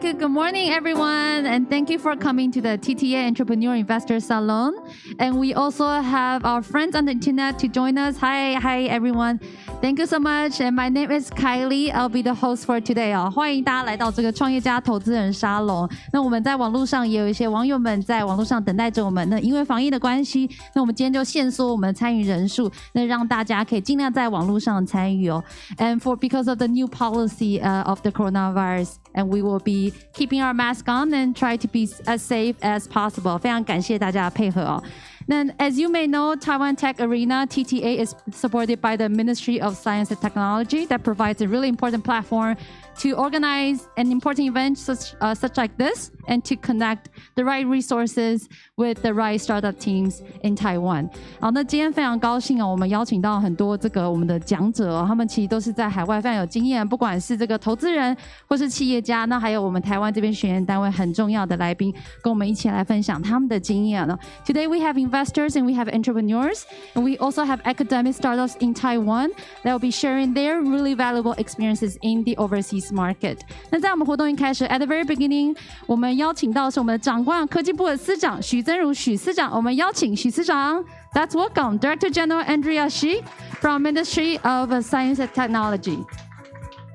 you. Good morning, everyone. And thank you for coming to the TTA Entrepreneurial Investor Salon. And we also have our friends on the internet to join us. Hi, everyone. Thank you so much. And my name is Kylie. I'll be the host for today. 欢迎大家来到这个创业家投资人沙龙。那我们在网络上也有一些网友们在网络上等待着我们。那因为防疫的关系，那我们今天就限缩我们的参与人数，那让大家可以尽量在网络上参与哦。And because of the new policy of the coronavirus, and we will be keeping our mask on and try to be as safe as possible. 非常感谢大家的配合哦。Then, as you may know, Taiwan Tech Arena, TTA, is supported by the Ministry of Science and Technology that provides a really important platform to organize an important event such like this and to connect the right resources with the right startup teams in Taiwan. 好，那今天非常高兴哦，我们邀请到很多我们的讲者哦，他们其实都是在海外非常有经验，不管是这个投资人或是企业家，那还有我们台湾这边学研单位很重要的来宾，跟我们一起来分享他们的经验呢。Today we have investors and we have entrepreneurs and we also have academic startups in Taiwan that will be sharing their really valuable experiences in the overseas market. 那在我们活动一开始 ，at the very beginning， 我们邀请到的是我们的长官科技部的司长许增如许司长，我们邀请许司长 ，Let's welcome Director General Andrea Shi from Ministry of Science and Technology.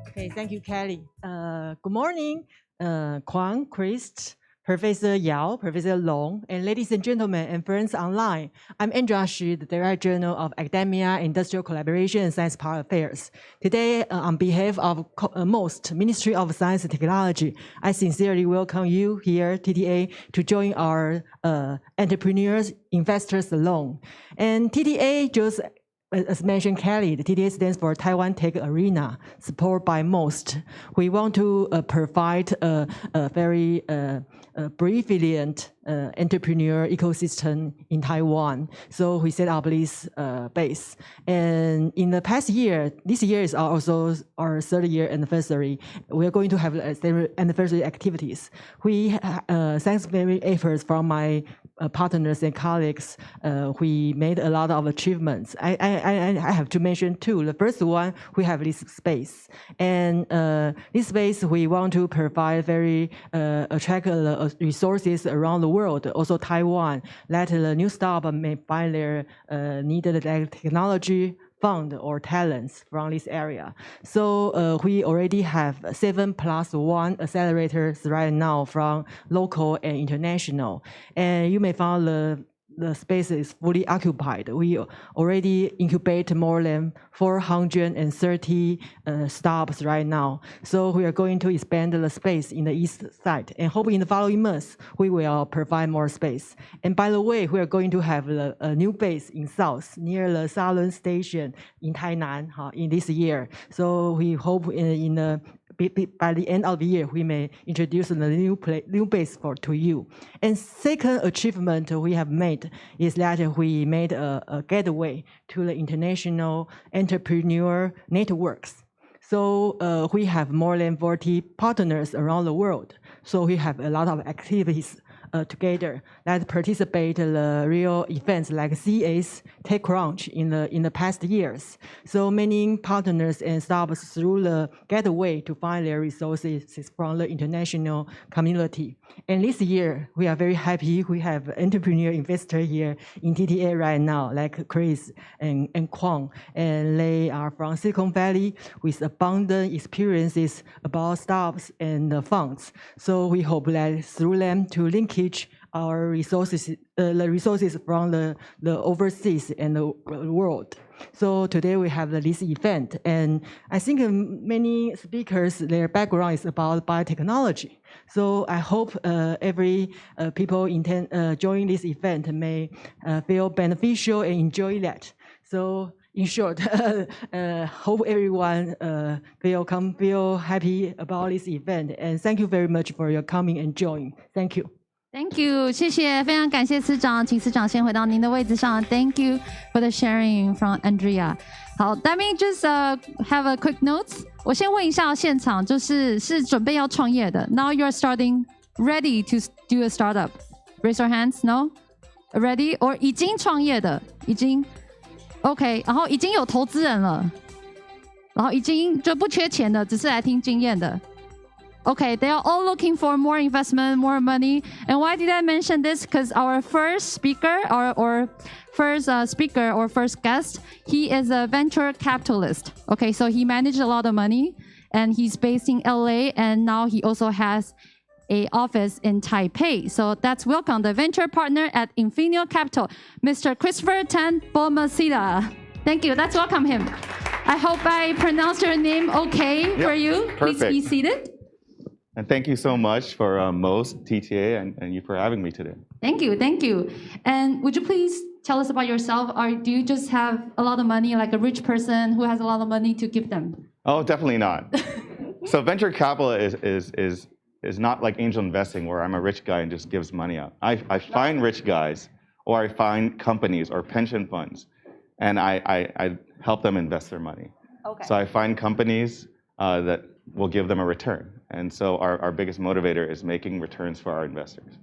Okay, thank you, Kelly. Good morning, Kwang, Chris, Professor Yao, Professor Long, and ladies and gentlemen and friends online. I'm Andrea Shi, the Director General of Academia, Industrial Collaboration, and Science Power Affairs. Today, on behalf of MOST, Ministry of Science and Technology, I sincerely welcome you here, TTA, to join our Entrepreneurial Investor Salon. And TTA just as mentioned, Kelly, the TTA stands for Taiwan Tech Arena, supported by MOST. We want to provide a very brilliant entrepreneur ecosystem in Taiwan. So we set up this base. And in the past year, this year is also our third year anniversary. We are going to have anniversary activities. We thanks very efforts from my partners and colleagues, we made a lot of achievements. I have to mention two. The first one, we have this space. And this space, we want to provide very attractive resources around the world, also Taiwan, that the new startup may find their needed technology, fund or talents from this area. So we already have 7+1 accelerators right now from local and international. And you may find the space is fully occupied. We already incubate more than 430 startups right now. So we are going to expand the space in the east side. And hope in the following months, we will provide more space. And by the way, we are going to have a new base in south, near the Salon Station in Tainan in this year. So we hope by the end of the year, we may introduce the new base to you. And second achievement we have made is that we made a gateway to the international entrepreneur networks. So we have more than 40 partners around the world. So we have a lot of activities together that participate in the real events like CES, TechCrunch in the past years. So many partners and startups through the gateway to find their resources from the international community. And this year, we are very happy we have entrepreneur investor here in TTA right now, like Chris and Kwang. And they are from Silicon Valley with abundant experiences about startups and funds. So we hope that through them to linkage our resources, the resources from the overseas and the world. So today we have this event, and I think many speakers, their background is about biotechnology. So I hope every people join this event may feel beneficial and enjoy that. So in short, hope everyone feel happy about this event, and thank you very much for your coming and joining. Thank you. Thank you， 谢谢，非常感谢司长，请司长先回到您的位置上。Thank you for the sharing from Andrea。好 ，Let me just have a quick notes。我先问一下现场，是准备要创业的 ，Now you are starting, ready to do a startup. Raise your hands. No, ready or 已经创业的，已经 OK， 然后已经有投资人了，然后已经就不缺钱的，只是来听经验的。Okay, they are all looking for more investment, more money. And why did I mention this? Because our first speaker, or first guest, he is a venture capitalist. Okay, so he managed a lot of money, and he's based in LA, and now he also has a office in Taipei. So that's welcome the venture partner at Infinio Capital, Mr. Christopher Tan Bomacida. Thank you. Let's welcome him. I hope I pronounced your name okay for you. Perfect. Please be seated. And thank you so much for most TTA and you for having me today. Thank you, thank you. And would you please tell us about yourself? Or do you just have a lot of money, like a rich person who has a lot of money to give them? Oh, definitely not. So venture capital is not like angel investing where I'm a rich guy and just gives money out. I find rich guys, or I find companies or pension funds, and I help them invest their money. Okay. So I find companies that will give them a return. And so our biggest motivator is making returns for our investors.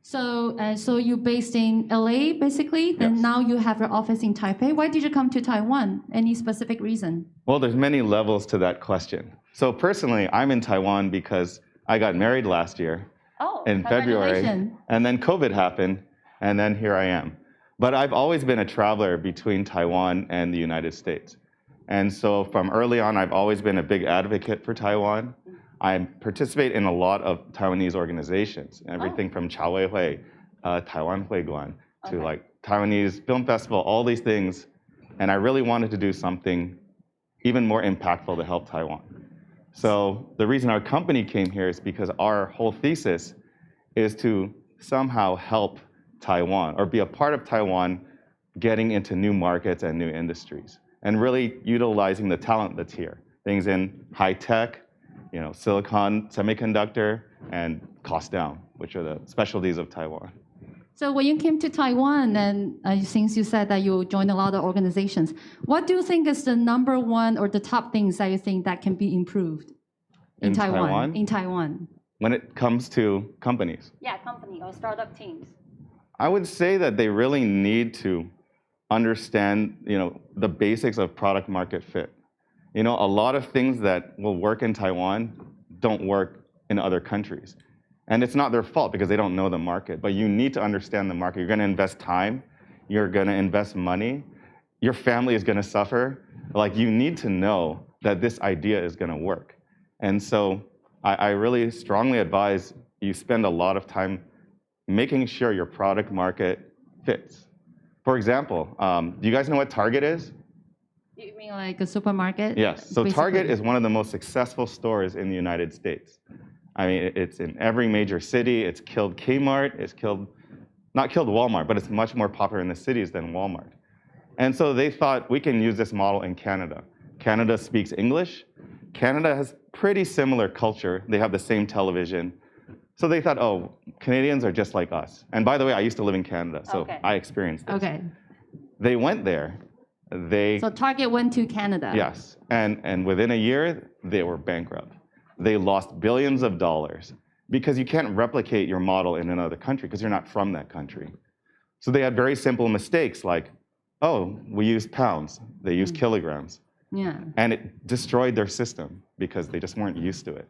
So you're based in LA, basically, and Yes. now you have your office in Taipei. Why did you come to Taiwan? Any specific reason? Well, there's many levels to that question. So personally, I'm in Taiwan because I got married last year in February, congratulations. and then COVID happened, and then here I am. But I've always been a traveler between Taiwan and the United States. And so from early on, I've always been a big advocate for Taiwan. I participate in a lot of Taiwanese organizations, everything from Chao Wei Hui, Taiwan Huiguan, to like Taiwanese Film Festival, all these things. And I really wanted to do something even more impactful to help Taiwan. So the reason our company came here is because our whole thesis is to somehow help Taiwan or be a part of Taiwan getting into new markets and new industries and really utilizing the talent that's here. Things in high tech, silicon, semiconductor, and cost down, which are the specialties of Taiwan. So when you came to Taiwan, and since you said that you joined a lot of organizations, what do you think is the number one or the top things that you think that can be improved in Taiwan? In Taiwan. When it comes to companies? Yeah, company or startup teams. I would say that they really need to understand, the basics of product market fit. A lot of things that will work in Taiwan don't work in other countries. And it's not their fault because they don't know the market, but you need to understand the market. You're going to invest time, you're going to invest money, your family is going to suffer. Like, you need to know that this idea is going to work. And so I really strongly advise you spend a lot of time making sure your product market fits. For example, do you guys know what Target is? You mean like a supermarket? Yes. So basically. Target is one of the most successful stores in the United States. I mean, it's in every major city. It's killed Kmart. It's not killed Walmart, but it's much more popular in the cities than Walmart. And so they thought, we can use this model in Canada. Canada speaks English. Canada has pretty similar culture. They have the same television. So they thought, oh, Canadians are just like us. And by the way, I used to live in Canada, so I experienced this. Okay. They went there. So Target went to Canada. Yes. And within a year, they were bankrupt. They lost billions of dollars because you can't replicate your model in another country because you're not from that country. So they had very simple mistakes like, oh, we use pounds. They use kilograms. Yeah. And it destroyed their system because they just weren't used to it.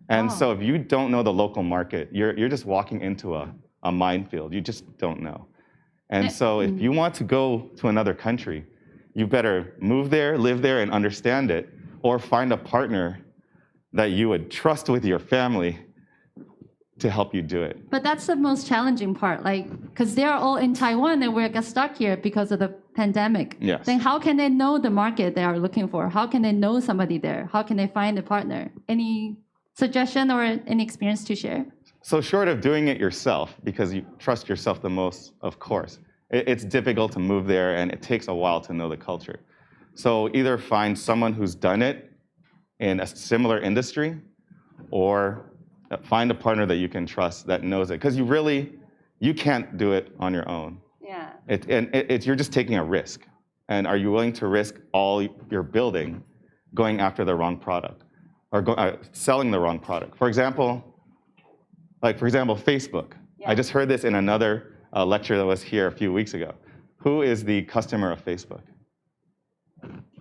And so if you don't know the local market, you're just walking into a minefield. You just don't know. And so if you want to go to another country, you better move there, live there, and understand it, or find a partner that you would trust with your family to help you do it. But that's the most challenging part, because they're all in Taiwan and we're stuck here because of the pandemic. Yes. Then how can they know the market they are looking for? How can they know somebody there? How can they find a partner? Any suggestion or any experience to share? So short of doing it yourself, because you trust yourself the most, of course, it's difficult to move there and it takes a while to know the culture. So either find someone who's done it in a similar industry, or find a partner that you can trust that knows it. Because you can't do it on your own. Yeah. You're just taking a risk. And are you willing to risk all you're building going after the wrong product or selling the wrong product? For example, Facebook. Yeah. I just heard this in another lecture that was here a few weeks ago. Who is the customer of Facebook?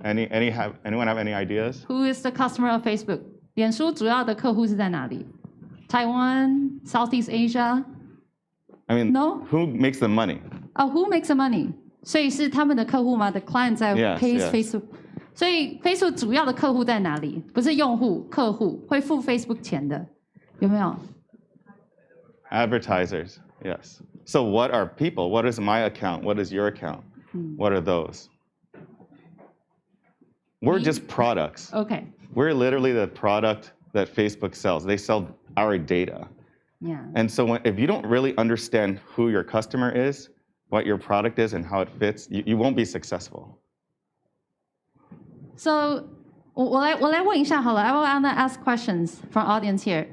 Anyone have any ideas? Who is the customer of Facebook? 脸书主要的客户是在哪里？ Taiwan, Southeast Asia? I mean, No? who makes the money? Oh, who makes the money? 所以是他们的客户吗？The client 在 Yes, pays yes. Facebook。所以 Facebook 主要的客户在哪里？不是用户，客户会付 Facebook 钱的，有没有？ Advertisers, yes. So what are people? What is my account? What is your account? What are those? We're just products. Okay. We're literally the product that Facebook sells. They sell our data. Yeah. And so if you don't really understand who your customer is, what your product is, and how it fits, you won't be successful. So 我来问一下好了。I want to ask questions from audience here.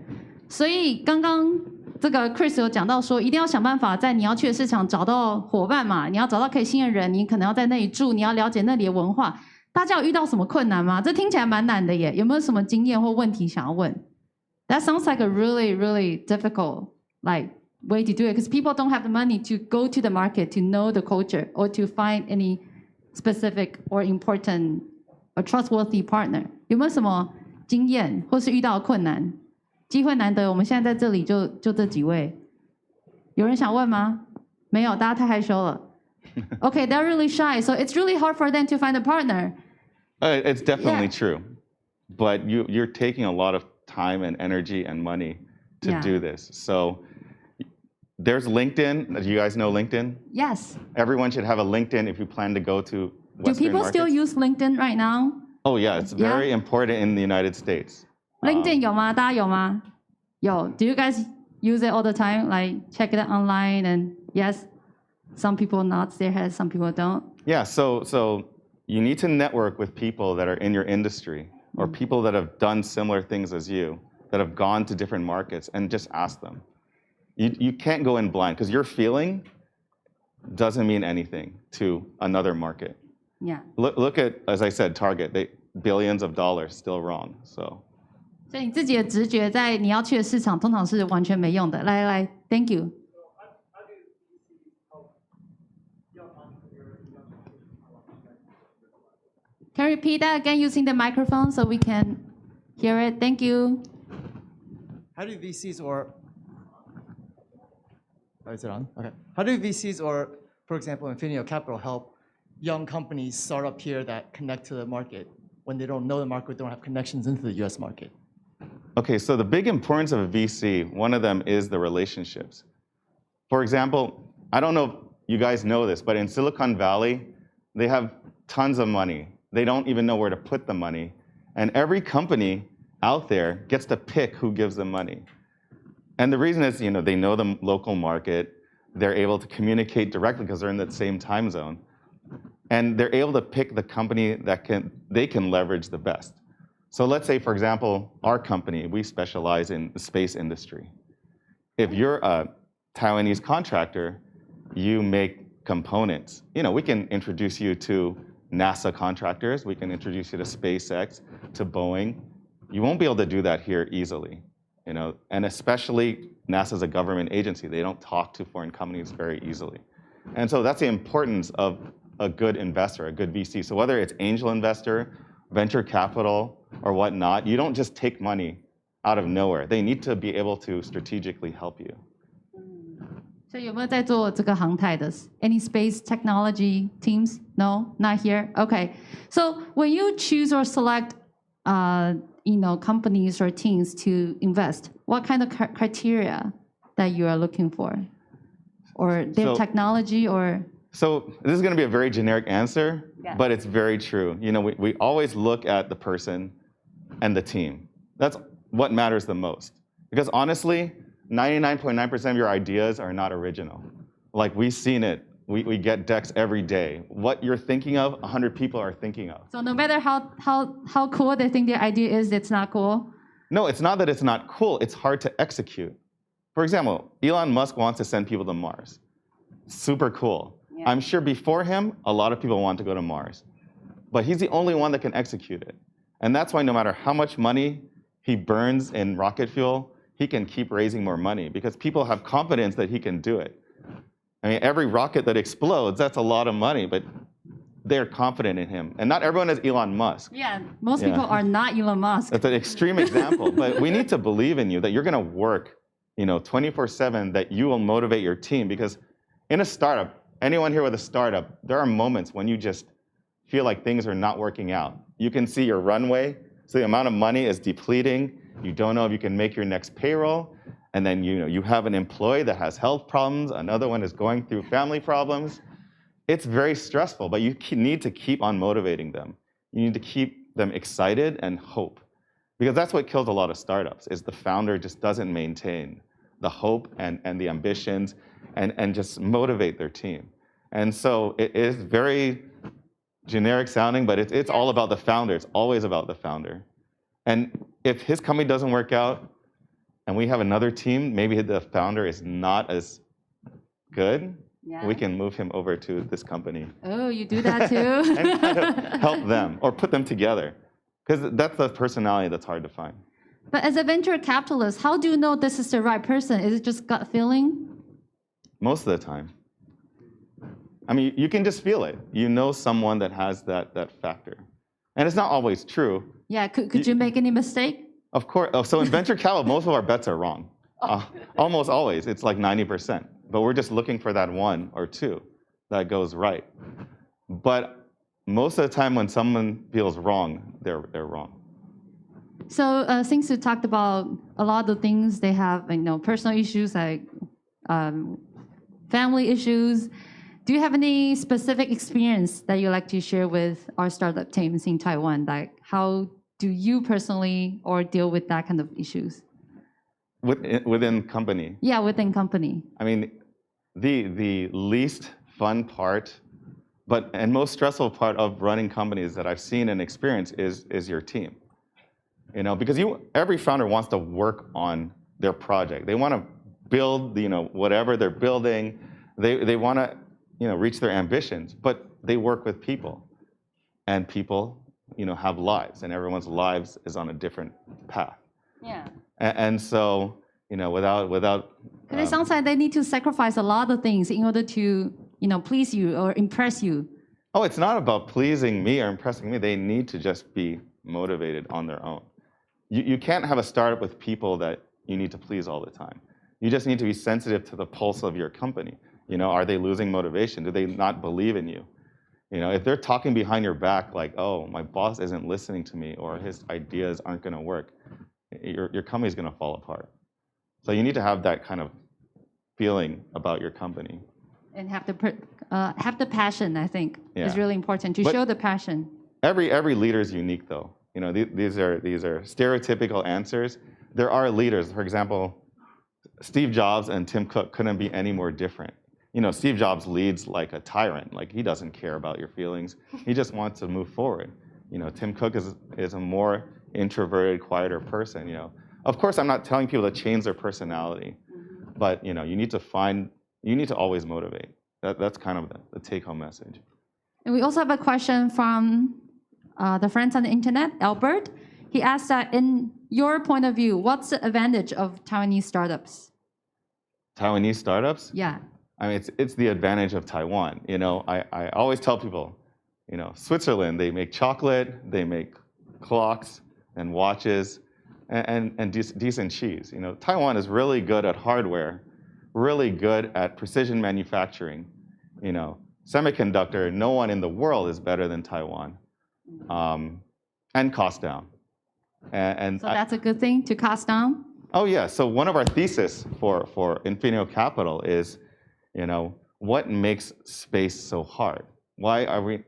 所以刚刚这个 Chris 有讲到说，一定要想办法在你要去的市场找到伙伴嘛，你要找到可以信任人，你可能要在那里住，你要了解那里的文化。大家有遇到什么困难吗？这听起来蛮难的耶，有没有什么经验或问题想要问？ That sounds like a really, really difficult way to do it because people don't have the money to go to the market to know the culture or to find any specific or important or trustworthy partner. 有没有什么经验或是遇到的困难？机会难得，我们现在在这里就这几位，有人想问吗？没有，大家太害羞了。Okay, they're really shy, so it's really hard for them to find a partner. It's definitely Yeah. true. But you're taking a lot of time and energy and money to Yeah. do this. So there's LinkedIn. Do you guys know LinkedIn? Yes. Everyone should have a LinkedIn if you plan to go to Do Western people markets. still use LinkedIn right now? Oh yeah, it's Yeah. very important in the United States. LinkedIn 有吗？大家有吗？有。Do you guys use it all the time? Like check it online and yes, some people nod their heads, some people don't. Yeah, so you need to network with people that are in your industry or people that have done similar things as you, that have gone to different markets, and just ask them. You can't go in blind because your feeling doesn't mean anything to another market. Yeah. Look at, as I said, Target. Billions of dollars, still wrong. So 所以你自己的直觉在你要去的市场通常是完全没用的。来 ，Thank you. Can you repeat that again using the microphone so we can hear it? Thank you. How do VCs or is it on? Okay. How do VCs or, for example, Infinio Capital help young companies start up here that connect to the market when they don't know the market, don't have connections into the U.S. market? okay, so the big importance of a VC, one of them is the relationships. For example, I don't know if you guys know this, but in Silicon Valley, they have tons of money. They don't even know where to put the money. And every company out there gets to pick who gives them money. And the reason is, they know the local market. They're able to communicate directly because they're in the same time zone. And they're able to pick the company that they can leverage the best. So let's say, for example, our company, we specialize in the space industry. If you're a Taiwanese contractor, you make components. We can introduce you to NASA contractors. We can introduce you to SpaceX, to Boeing. You won't be able to do that here easily. And especially NASA's a government agency. They don't talk to foreign companies very easily. And so that's the importance of a good investor, a good VC. So whether it's angel investor, venture capital, or whatnot, you don't just take money out of nowhere. They need to be able to strategically help you. 所以有没有在做这个航太的 ？Any space technology teams? No, not here. Okay. So when you choose or select, companies or teams to invest, what kind of criteria that you are looking for, or their So- technology, or So this is going to be a very generic answer, Yeah. but it's very true. We always look at the person and the team. That's what matters the most. Because honestly, 99.9% of your ideas are not original. Like we've seen it. We get decks every day. What you're thinking of, 100 people are thinking of. so no matter how cool they think their idea is, it's not cool. No, it's not that it's not cool. It's hard to execute. For example, Elon Musk wants to send people to Mars. Super cool. Yeah. I'm sure before him, a lot of people want to go to Mars. But he's the only one that can execute it. And that's why no matter how much money he burns in rocket fuel, he can keep raising more money because people have confidence that he can do it. I mean, every rocket that explodes, that's a lot of money, but they're confident in him. And not everyone is Elon Musk. Yeah, most people are not Elon Musk. That's an extreme example, but we need to believe in you that you're going to work, 24/7, that you will motivate your team. Because in a startup, anyone here with a startup, there are moments when you just feel like things are not working out. You can see your runway, so the amount of money is depleting. You don't know if you can make your next payroll, and then you have an employee that has health problems, another one is going through family problems. It's very stressful, but you need to keep on motivating them. You need to keep them excited and hope. Because that's what kills a lot of startups, is the founder just doesn't maintain the hope and the ambitions and just motivate their team. And so it is very generic sounding, but it's all about the founder. It's always about the founder. And if his company doesn't work out and we have another team, maybe the founder is not as good, we can move him over to this company. Oh, you do that too? And kind of help them or put them together. Because that's the personality that's hard to find. But as a venture capitalist, how do you know this is the right person? Is it just gut feeling? Most of the time. I mean, you can just feel it. You know someone that has that factor. And it's not always true. Yeah, could you make any mistake? Of course. Oh, so in venture capital, most of our bets are wrong. Almost always. It's like 90%. But we're just looking for that 1 or 2 that goes right. But most of the time when someone feels wrong, they're wrong. So since you talked about a lot of things, they have personal issues like family issues. Do you have any specific experience that you'd like to share with our startup teams in Taiwan? Like how do you personally deal with that kind of issues? Within company? Yeah, within company. I mean, the least fun part and most stressful part of running companies that I've seen and experienced is your team. Because every founder wants to work on their project. They want to build, whatever they're building. They want to, reach their ambitions, but they work with people. And people, have lives, and everyone's lives is on a different path. Yeah. And so, without Because it sounds like they need to sacrifice a lot of things in order to, please you or impress you. Oh, it's not about pleasing me or impressing me. They need to just be motivated on their own. You can't have a startup with people that you need to please all the time. You just need to be sensitive to the pulse of your company. Are they losing motivation? Do they not believe in you? If they're talking behind your back like, oh, my boss isn't listening to me or his ideas aren't going to work, your company's going to fall apart. So you need to have that kind of feeling about your company. And have the passion, I think, is really important to show the passion. Every leader is unique, though. These are stereotypical answers. There are leaders. For example, Steve Jobs and Tim Cook couldn't be any more different. Steve Jobs leads like a tyrant. Like he doesn't care about your feelings. He just wants to move forward. Tim Cook is a more introverted, quieter person. Of course, I'm not telling people to change their personality, but you need to always motivate. That's kind of the take-home message. And we also have a question from the friends on the internet, Albert. He asked that, in your point of view, what's the advantage of Taiwanese startups? Taiwanese startups? Yeah. I mean, it's the advantage of Taiwan. I always tell people, Switzerland, they make chocolate, they make clocks and watches, and decent cheese. Taiwan is really good at hardware, really good at precision manufacturing. Semiconductor, no one in the world is better than Taiwan, and cost down. So that's a good thing to cost down? Oh yeah. So one of our thesis for Infinio Capital is, what makes space so hard? Why are we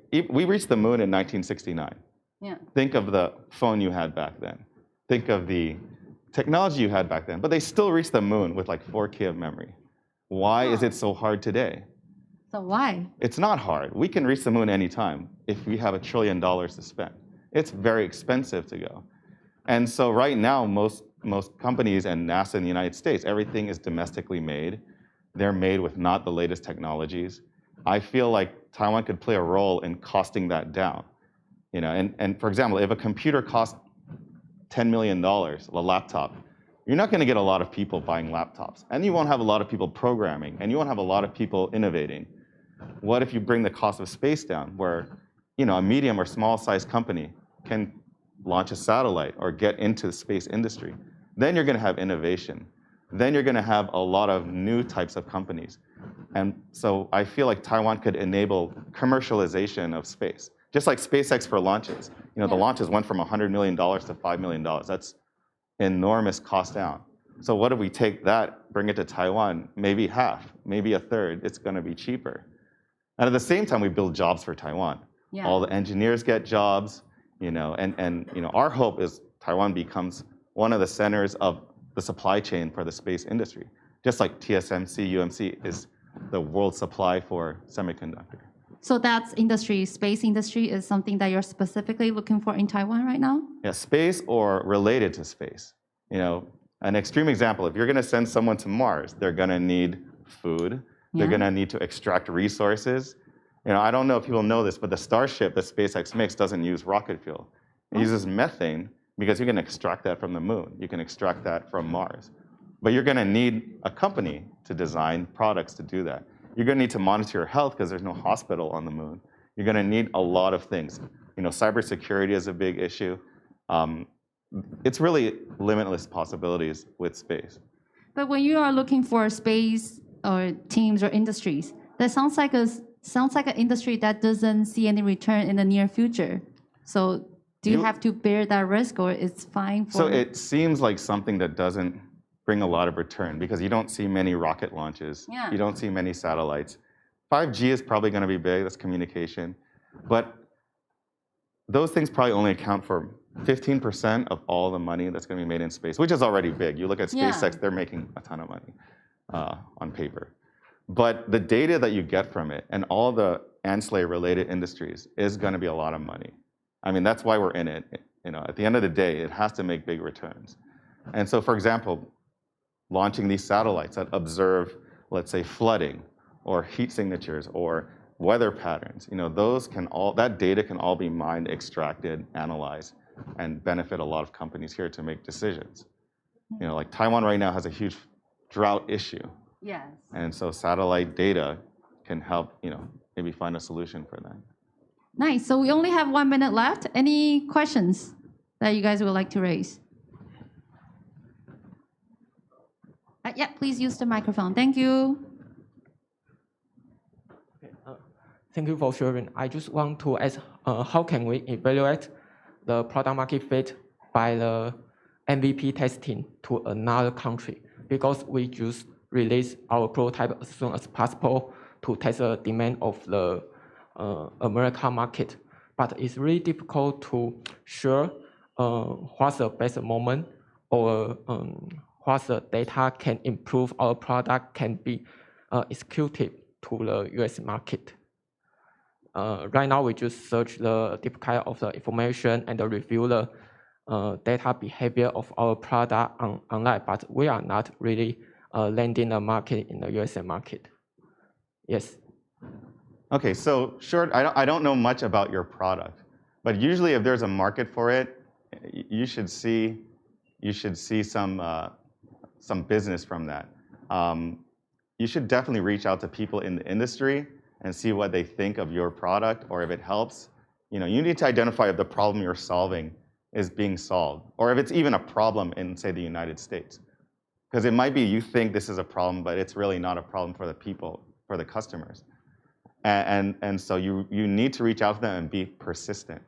reached the moon in 1969. Yeah. Think of the phone you had back then. Think of the technology you had back then. But they still reached the moon with like 4K of memory. Why is it so hard today? So why? It's not hard. We can reach the moon anytime if we have $1 trillion to spend. It's very expensive to go. And so right now, most companies and NASA in the United States, everything is domestically made. They're made with not the latest technologies. I feel like Taiwan could play a role in costing that down. And for example, if a computer costs $10 million, a laptop, you're not going to get a lot of people buying laptops. And you won't have a lot of people programming. And you won't have a lot of people innovating. What if you bring the cost of space down, where a medium or small size company can launch a satellite or get into the space industry, then you're going to have innovation. Then you're going to have a lot of new types of companies. And so I feel like Taiwan could enable commercialization of space. Just like SpaceX for launches. The launches went from $100 million to $5 million. That's enormous cost down. So what if we take that, bring it to Taiwan, maybe half, maybe a third, it's going to be cheaper. And at the same time, we build jobs for Taiwan. Yeah. All the engineers get jobs, and our hope is Taiwan becomes one of the centers of the supply chain for the space industry, just like TSMC, UMC is the world supply for semiconductor. So that's industry, space industry is something that you're specifically looking for in Taiwan right now? Yeah, space or related to space. An extreme example, if you're going to send someone to Mars, they're going to need food. They're going to need to extract resources. I don't know if people know this, but the Starship that SpaceX makes doesn't use rocket fuel. It uses methane because you can extract that from the moon. You can extract that from Mars. But you're going to need a company to design products to do that. You're going to need to monitor your health because there's no hospital on the moon. You're going to need a lot of things. Cybersecurity is a big issue. It's really limitless possibilities with space. But when you are looking for space or teams or industries, that sounds like an industry that doesn't see any return in the near future. So do you have to bear that risk, or it's fine for? So it seems like something that doesn't bring a lot of return because you don't see many rocket launches. Yeah. You don't see many satellites. 5G is probably going to be big. That's communication. But those things probably only account for 15% of all the money that's going to be made in space, which is already big. You look at SpaceX, they're making a ton of money on paper. But the data that you get from it and all the ancillary related industries is going to be a lot of money. I mean, that's why we're in it. At the end of the day, it has to make big returns. And so, for example, launching these satellites that observe, let's say, flooding or heat signatures or weather patterns, that data can all be mined, extracted, analyzed, and benefit a lot of companies here to make decisions. Like Taiwan right now has a huge drought issue. Yes. And so satellite data can help, maybe find a solution for that. Nice. So we only have 1 minute left. Any questions that you guys would like to raise? Yeah, please use the microphone. Thank you. Thank you for sharing. I just want to ask, how can we evaluate the product market fit by the MVP testing to another country? Because we just release our prototype as soon as possible to test the demand of the American market. But it's really difficult to share what's the best moment or what the data can improve our product can be executed to the US market. Right now, we just search the deep kind of the information and review the data behavior of our product online, but we are not really landing the market in the USA market. Yes. Okay, so sure, I don't know much about your product, but usually if there's a market for it, you should see some business from that. You should definitely reach out to people in the industry and see what they think of your product or if it helps. You need to identify if the problem you're solving is being solved or if it's even a problem in, say, the United States. Because it might be you think this is a problem, but it's really not a problem for the people, for the customers. And so you need to reach out to them and be persistent.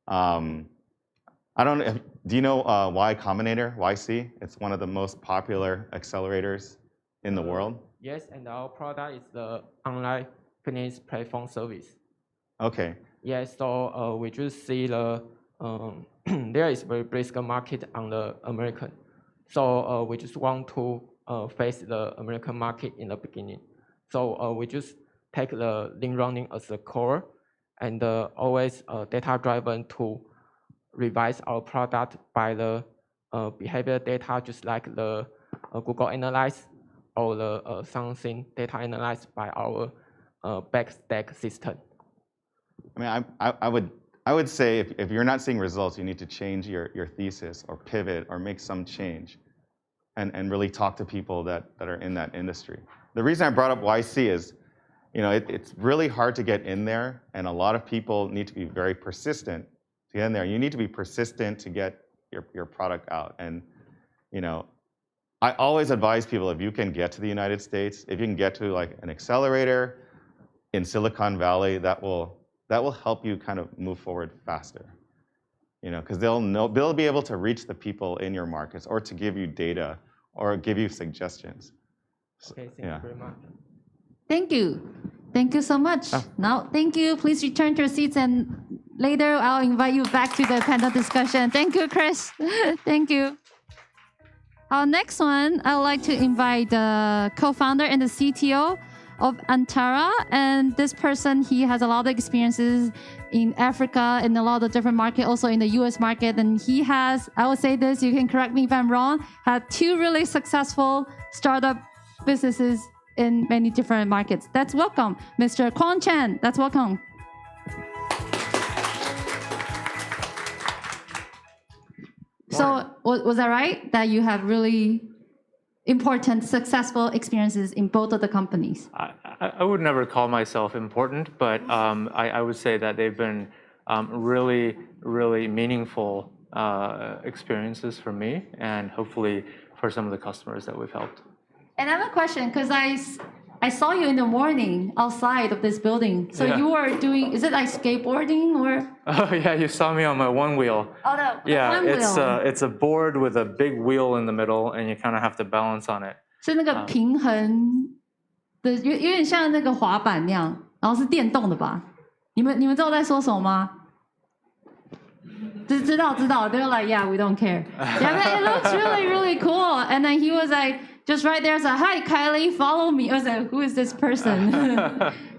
I don't know, do you know Y Combinator, YC? It's one of the most popular accelerators in the world. Yes, and our product is the online fitness platform service. Okay. Yes, so we just see the there is very brisk market on the American. So we just want to face the American market in the beginning. So we just take the lean running as the core and always data driven to revise our product by the behavior data, just like the Google Analyze or the something data analyzed by our backstack system. I mean, I would say if you're not seeing results, you need to change your thesis or pivot or make some change and really talk to people that are in that industry. The reason I brought up YC is it's really hard to get in there, and a lot of people need to be very persistent to get in there. You need to be persistent to get your product out. And I always advise people, if you can get to the United States, if you can get to like an accelerator in Silicon Valley, that will help you kind of move forward faster. Because they'll be able to reach the people in your markets, or to give you data, or give you suggestions. Okay, thank you very much. Thank you. Thank you so much. Oh. Now, thank you. Please return to your seats, and later I'll invite you back to the panel discussion. Thank you, Chris. Thank you. Our next one, I would like to invite the co-founder and the CTO of Antara. And this person, he has a lot of experiences in Africa and a lot of different markets, also in the US market. And he has, I will say this, you can correct me if I'm wrong, had 2 really successful startup businesses in many different markets. That's welcome, Mr. Kwon Chen. That's welcome. So was that right, that you have really important, successful experiences in both of the companies? I would never call myself important, but I would say that they've been really, really meaningful experiences for me, and hopefully for some of the customers that we've helped. And I have a question, because I saw you in the morning outside of this building. So Yeah. you were doing, is it like skateboarding or? Oh yeah, you saw me on my one wheel. Oh, no, Yeah, one wheel. it's a board with a big wheel in the middle, and you kind of have to balance on it. 是那个平衡的，有点像那个滑板那样，然后是电动的吧？你们知道我在说什么吗？知道。They're like, yeah, we don't care. Yeah, but it looks really, really cool. And then he was like, just right there, said, hi, Kylie, follow me. I was like, who is this person?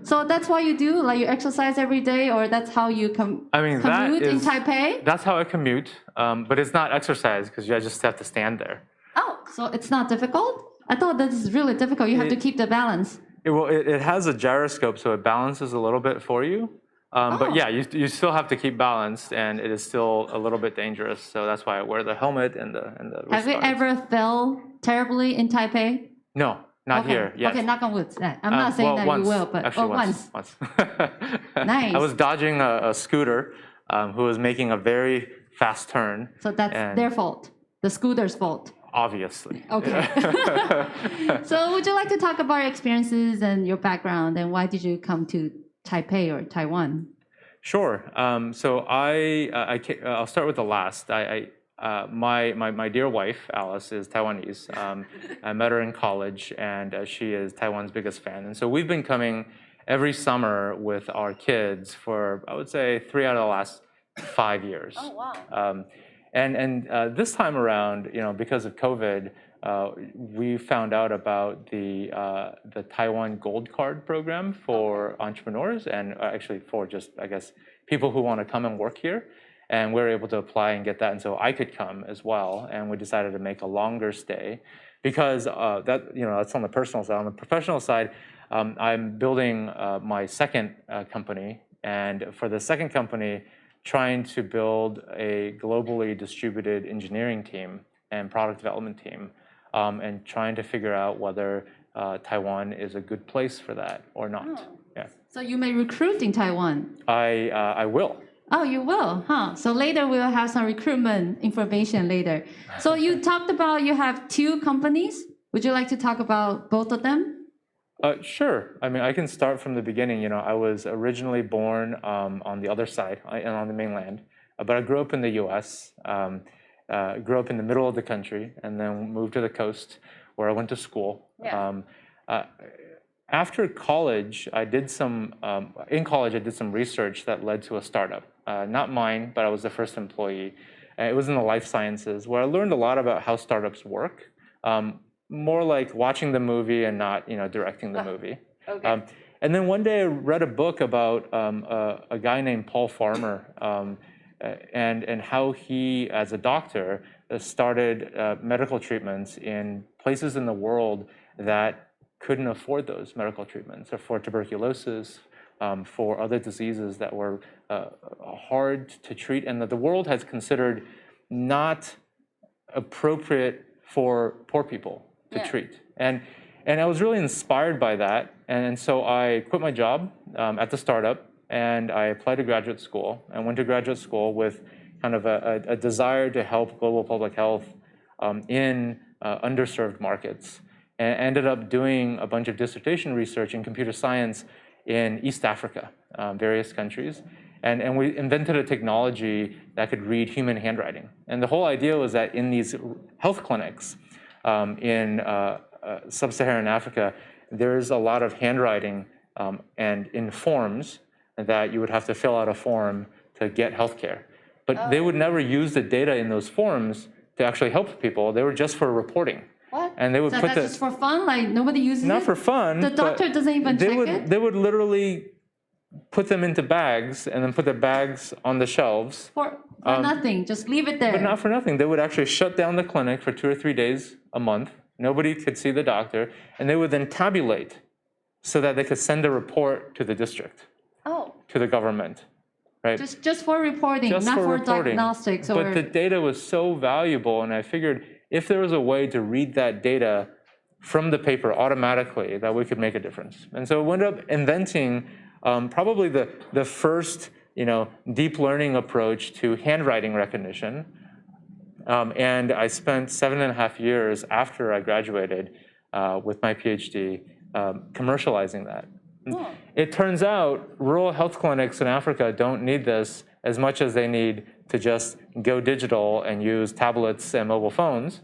So that's what you do? Like you exercise every day, or that's how you commute in Taipei? That's how I commute, but it's not exercise because I just have to stand there. Oh, so it's not difficult? I thought this is really difficult. You have to keep the balance. It has a gyroscope, so it balances a little bit for you. But yeah, you still have to keep balanced, and it is still a little bit dangerous. So that's why I wear the helmet and the wrist Have you guards. ever fell terribly in Taipei? No, not here yet. Okay, knock on wood. I'm not saying that once, you will, but actually, once. Nice. I was dodging a scooter who was making a very fast turn. So that's their fault, the scooter's fault. Obviously. Okay. So would you like to talk about your experiences and your background, and why did you come to Taipei or Taiwan? Sure. So I'll start with the last. My dear wife, Alice, is Taiwanese. I met her in college, and she is Taiwan's biggest fan. And so we've been coming every summer with our kids for, I would say, 3 out of the last 5 years. Oh, wow. And this time around, because of COVID, we found out about the Taiwan Gold Card program for entrepreneurs, and actually for just, I guess, people who want to come and work here. And we were able to apply and get that, and so I could come as well. And we decided to make a longer stay because that's on the personal side. On the professional side, I'm building my second company, and for the second company, trying to build a globally distributed engineering team and product development team, and trying to figure out whether Taiwan is a good place for that or not. Oh. Yeah. So you may recruit in Taiwan? I will. Oh, you will, huh? So later we will have some recruitment information later. So you talked about you have 2 companies. Would you like to talk about both of them? Sure. I mean, I can start from the beginning. I was originally born on the other side, and on the mainland, but I grew up in the U.S., grew up in the middle of the country, and then moved to the coast where I went to school. Yeah. After college, I did some research that led to a startup. Not mine, but I was the first employee. It was in the life sciences, where I learned a lot about how startups work. More like watching the movie and not, directing the movie. Okay. And then one day I read a book about a guy named Paul Farmer, and how he, as a doctor, started medical treatments in places in the world that couldn't afford those medical treatments, or for tuberculosis, for other diseases that were hard to treat, and that the world has considered not appropriate for poor people to treat. And And I was really inspired by that. And so I quit my job at the startup, and I applied to graduate school. I went to graduate school with kind of a desire to help global public health in underserved markets, and ended up doing a bunch of dissertation research in computer science in East Africa, various countries. And we invented a technology that could read human handwriting. And the whole idea was that in these health clinics in sub-Saharan Africa, there's a lot of handwriting and in forms that you would have to fill out a form to get healthcare. But they would never use the data in those forms to actually help people. They were just for reporting. What? And they would So put that's just for fun? Like nobody uses it? not for fun. The doctor but doesn't even check would, it? They would literally put them into bags and then put the bags on the shelves. For nothing, just leave it there. But not for nothing. They would actually shut down the clinic for 2 or 3 days a month. Nobody could see the doctor. And they would then tabulate so that they could send a report to the district, to the government. Right? Just for reporting, Just not for reporting. diagnostics. But the data was so valuable, and I figured if there was a way to read that data from the paper automatically, that we could make a difference. And so we ended up inventing probably the first deep learning approach to handwriting recognition. And I spent 7.5 years after I graduated with my PhD commercializing that. It turns out rural health clinics in Africa don't need this as much as they need to just go digital and use tablets and mobile phones.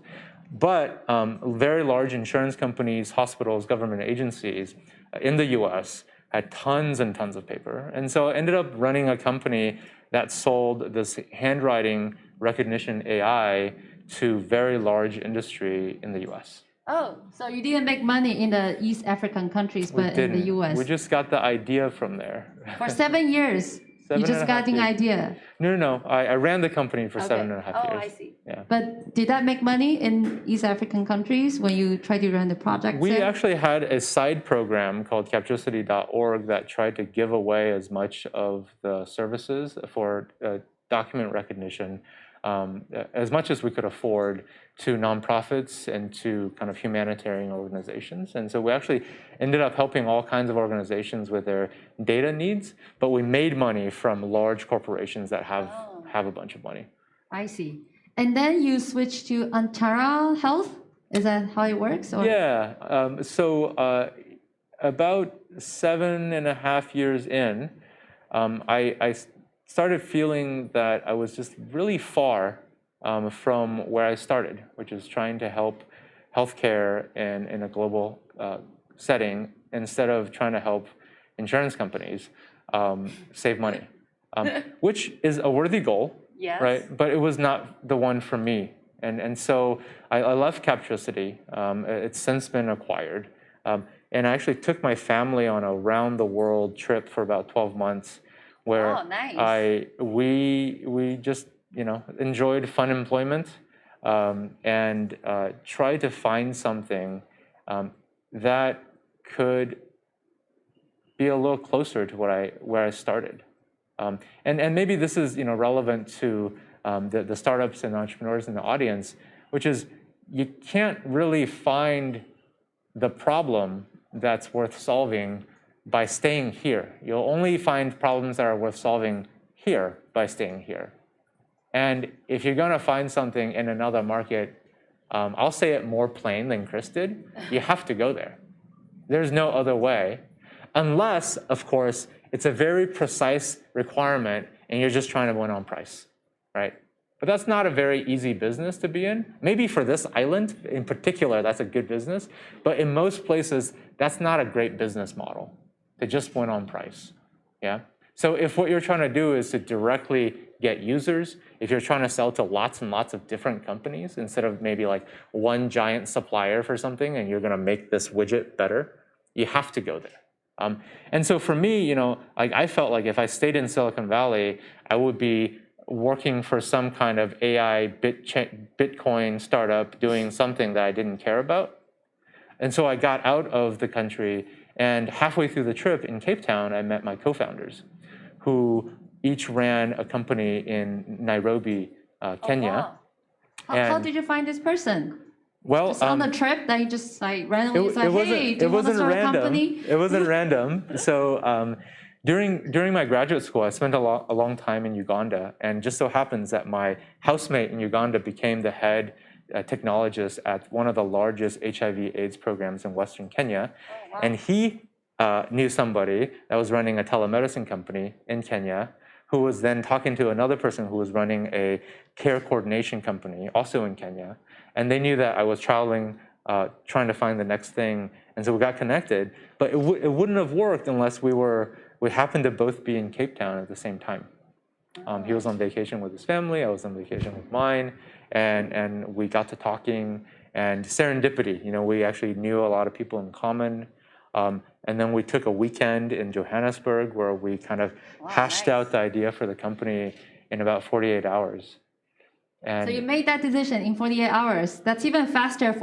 But very large insurance companies, hospitals, government agencies in the US had tons and tons of paper. And so I ended up running a company that sold this handwriting recognition AI to very large industry in the US. Oh, so you didn't make money in the East African countries, but in the US. We just got the idea from there. For 7 years, you just got the idea. No. I ran the company for 7.5 years. Oh, I see. Yeah. But did that make money in East African countries when you tried to run the project? We actually had a side program called captricity.org that tried to give away as much of the services for document recognition as much as we could afford to nonprofits and to kind of humanitarian organizations. And so we actually ended up helping all kinds of organizations with their data needs, but we made money from large corporations that have a bunch of money. I see. And then you switched to Antara Health? Is that how it works? Or? Yeah. About 7.5 years in, I started feeling that I was just really far from where I started, which is trying to help healthcare in a global setting instead of trying to help insurance companies save money, which is a worthy goal, yes. Right? But it was not the one for me. And so I left Captricity. It's since been acquired. And I actually took my family on a round-the-world trip for about 12 months where we just enjoyed fun employment and tried to find something that could be a little closer to where I started. And maybe this is relevant to the startups and entrepreneurs in the audience, which is you can't really find the problem that's worth solving by staying here. You'll only find problems that are worth solving here by staying here. And if you're gonna find something in another market, I'll say it more plain than Chris did, you have to go there. There's no other way, unless, of course, it's a very precise requirement and you're just trying to win on price, right? But that's not a very easy business to be in. Maybe for this island in particular, that's a good business. But in most places, that's not a great business model to just win on price, yeah? So if what you're trying to do is to directly get users, if you're trying to sell to lots and lots of different companies instead of maybe like one giant supplier for something and you're gonna make this widget better, you have to go there. And so for me, I felt like if I stayed in Silicon Valley, I would be working for some kind of AI Bitcoin startup doing something that I didn't care about. And so I got out of the country, and halfway through the trip in Cape Town, I met my co-founders, who each ran a company in Nairobi, Kenya. Oh, wow. How did you find this person? Well, Just on the trip that you just like randomly said, hey, do you want to start a company? It wasn't random. So during my graduate school, I spent a long time in Uganda, and just so happens that my housemate in Uganda became the head technologist at one of the largest HIV/AIDS programs in Western Kenya, and he knew somebody that was running a telemedicine company in Kenya, who was then talking to another person who was running a care coordination company also in Kenya. And they knew that I was traveling, trying to find the next thing. And so we got connected, but it wouldn't have worked unless we happened to both be in Cape Town at the same time. He was on vacation with his family, I was on vacation with mine, and we got to talking, and serendipity, we actually knew a lot of people in common. And then we took a weekend in Johannesburg where we kind of hashed out the idea for the company in about 48 hours. And so you made that decision in 48 hours. That's even faster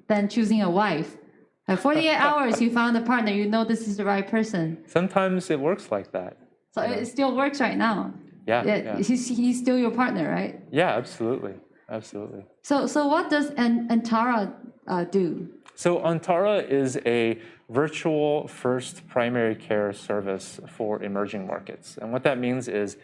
than choosing a wife. At 48 hours, you found a partner. You know this is the right person. Sometimes it works like that. So it still works right now. Yeah. He's still your partner, right? Yeah, absolutely. So what does Antara do? So Antara is a virtual first primary care service for emerging markets. And what that means is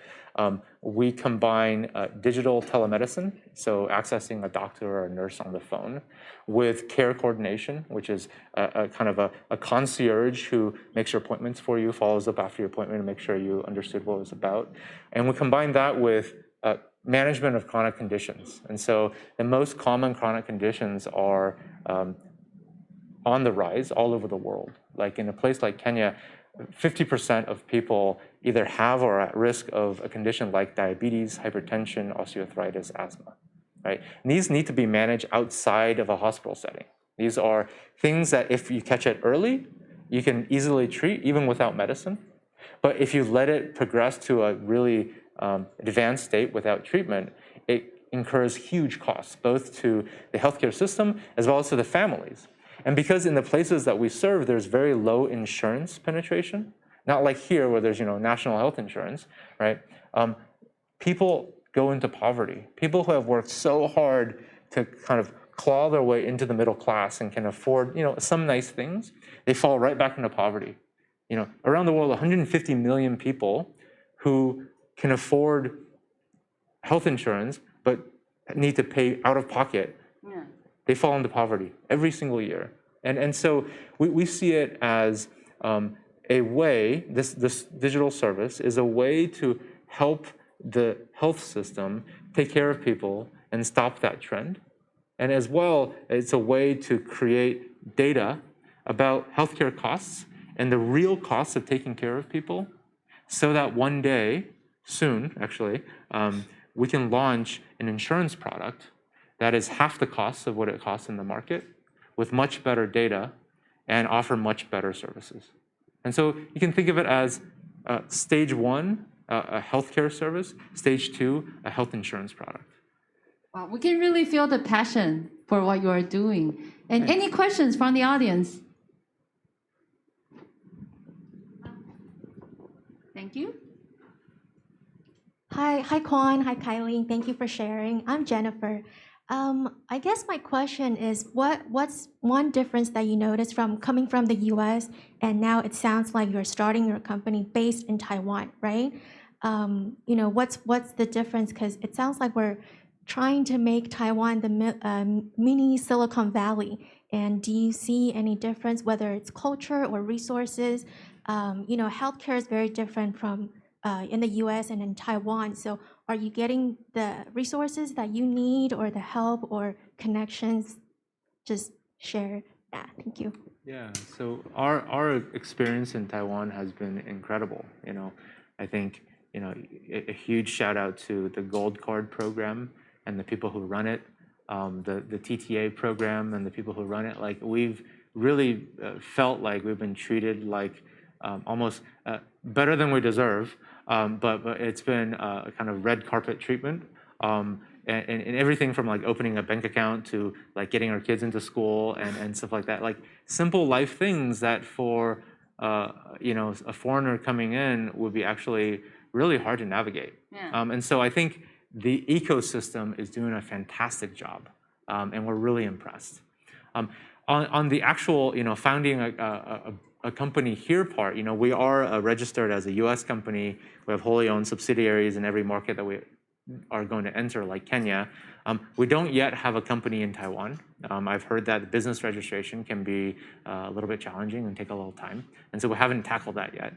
we combine digital telemedicine, so accessing a doctor or a nurse on the phone, with care coordination, which is a kind of a concierge who makes your appointments for you, follows up after your appointment to make sure you understood what it was about. And we combine that with management of chronic conditions. And so the most common chronic conditions are on the rise all over the world. Like in a place like Kenya, 50% of people either have or are at risk of a condition like diabetes, hypertension, osteoarthritis, asthma, right? And these need to be managed outside of a hospital setting. These are things that if you catch it early, you can easily treat even without medicine. But if you let it progress to a really advanced state without treatment, it incurs huge costs, both to the healthcare system as well as to the families. And because in the places that we serve, there's very low insurance penetration, not like here where there's national health insurance, right? People go into poverty. People who have worked so hard to kind of claw their way into the middle class and can afford some nice things, they fall right back into poverty. Around the world, 150 million people who can afford health insurance but need to pay out of pocket. Yeah. They fall into poverty every single year. And so we see it as a way, this digital service is a way to help the health system take care of people and stop that trend. And as well, it's a way to create data about healthcare costs and the real costs of taking care of people so that one day, soon actually, we can launch an insurance product that is half the cost of what it costs in the market with much better data and offer much better services. And so you can think of it as stage one, a healthcare service, stage two, a health insurance product. Wow, we can really feel the passion for what you are doing. And any questions from the audience? Thank you. Hi Quan, hi Kylie. Thank you for sharing. I'm Jennifer. I guess my question is, what's one difference that you noticed from coming from the U.S. and now it sounds like you're starting your company based in Taiwan, right? What's the difference? Because it sounds like we're trying to make Taiwan the mini Silicon Valley. And do you see any difference, whether it's culture or resources? Healthcare is very different from in the U.S. and in Taiwan. So are you getting the resources that you need or the help or connections? Just share that. Thank you. Yeah, so our experience in Taiwan has been incredible. I think, a huge shout out to the Gold Card program and the people who run it, the TTA program and the people who run it. Like we've really felt like we've been treated like almost better than we deserve. But it's been a kind of red carpet treatment, and everything from like opening a bank account to like getting our kids into school and stuff like that. Like simple life things that for a foreigner coming in would be actually really hard to navigate. Yeah. And so I think the ecosystem is doing a fantastic job and we're really impressed. On the actual, founding a company here part, we are registered as a U.S. company. We have wholly owned subsidiaries in every market that we are going to enter, like Kenya. We don't yet have a company in Taiwan. I've heard that business registration can be a little bit challenging and take a little time, and so we haven't tackled that yet.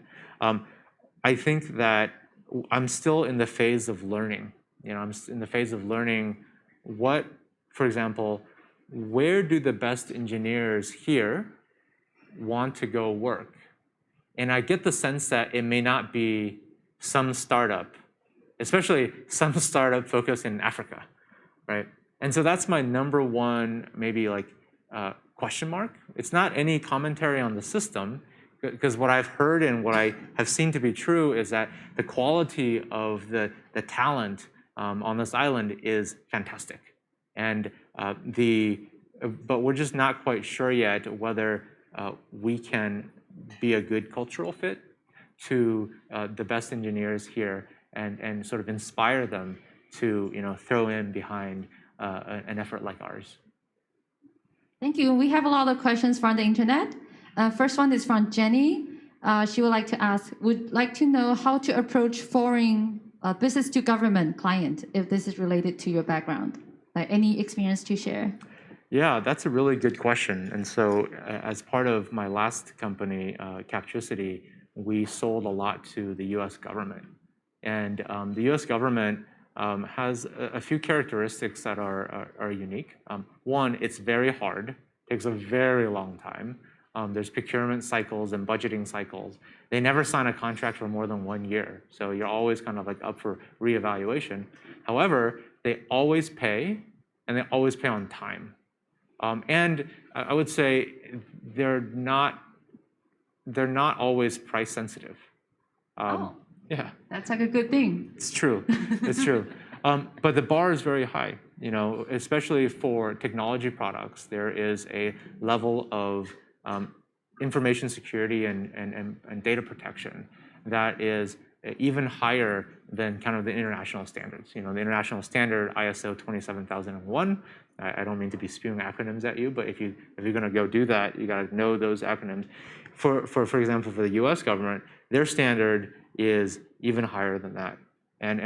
I think that I'm still in the phase of learning. I'm in the phase of learning what, for example, where do the best engineers here want to go work? And I get the sense that it may not be some startup, especially some startup focused in Africa, right? And so that's my number one, maybe like question mark. It's not any commentary on the system, because what I've heard and what I have seen to be true is that the quality of the talent on this island is fantastic. And but we're just not quite sure yet whether we can be a good cultural fit to the best engineers here and sort of inspire them to throw in behind an effort like ours. Thank you. We have a lot of questions from the internet. First one is from Jenny. She would like to know how to approach foreign business to government client, if this is related to your background. Like any experience to share? Yeah, that's a really good question. And so as part of my last company, Captricity, we sold a lot to the US government. And the US government has a few characteristics that are unique. One, it's very hard, takes a very long time. There's procurement cycles and budgeting cycles. They never sign a contract for more than 1 year. So you're always kind of like up for reevaluation. However, they always pay, and they always pay on time. And I would say they're not always price sensitive. Yeah, that's like a good thing. It's true. It's true. But the bar is very high. Especially for technology products, there is a level of information security and data protection that is even higher than kind of the international standards. The international standard, ISO 27001. I don't mean to be spewing acronyms at you, but if you're going to go do that, you got to know those acronyms. For example, for the U.S. government, their standard is even higher than that, and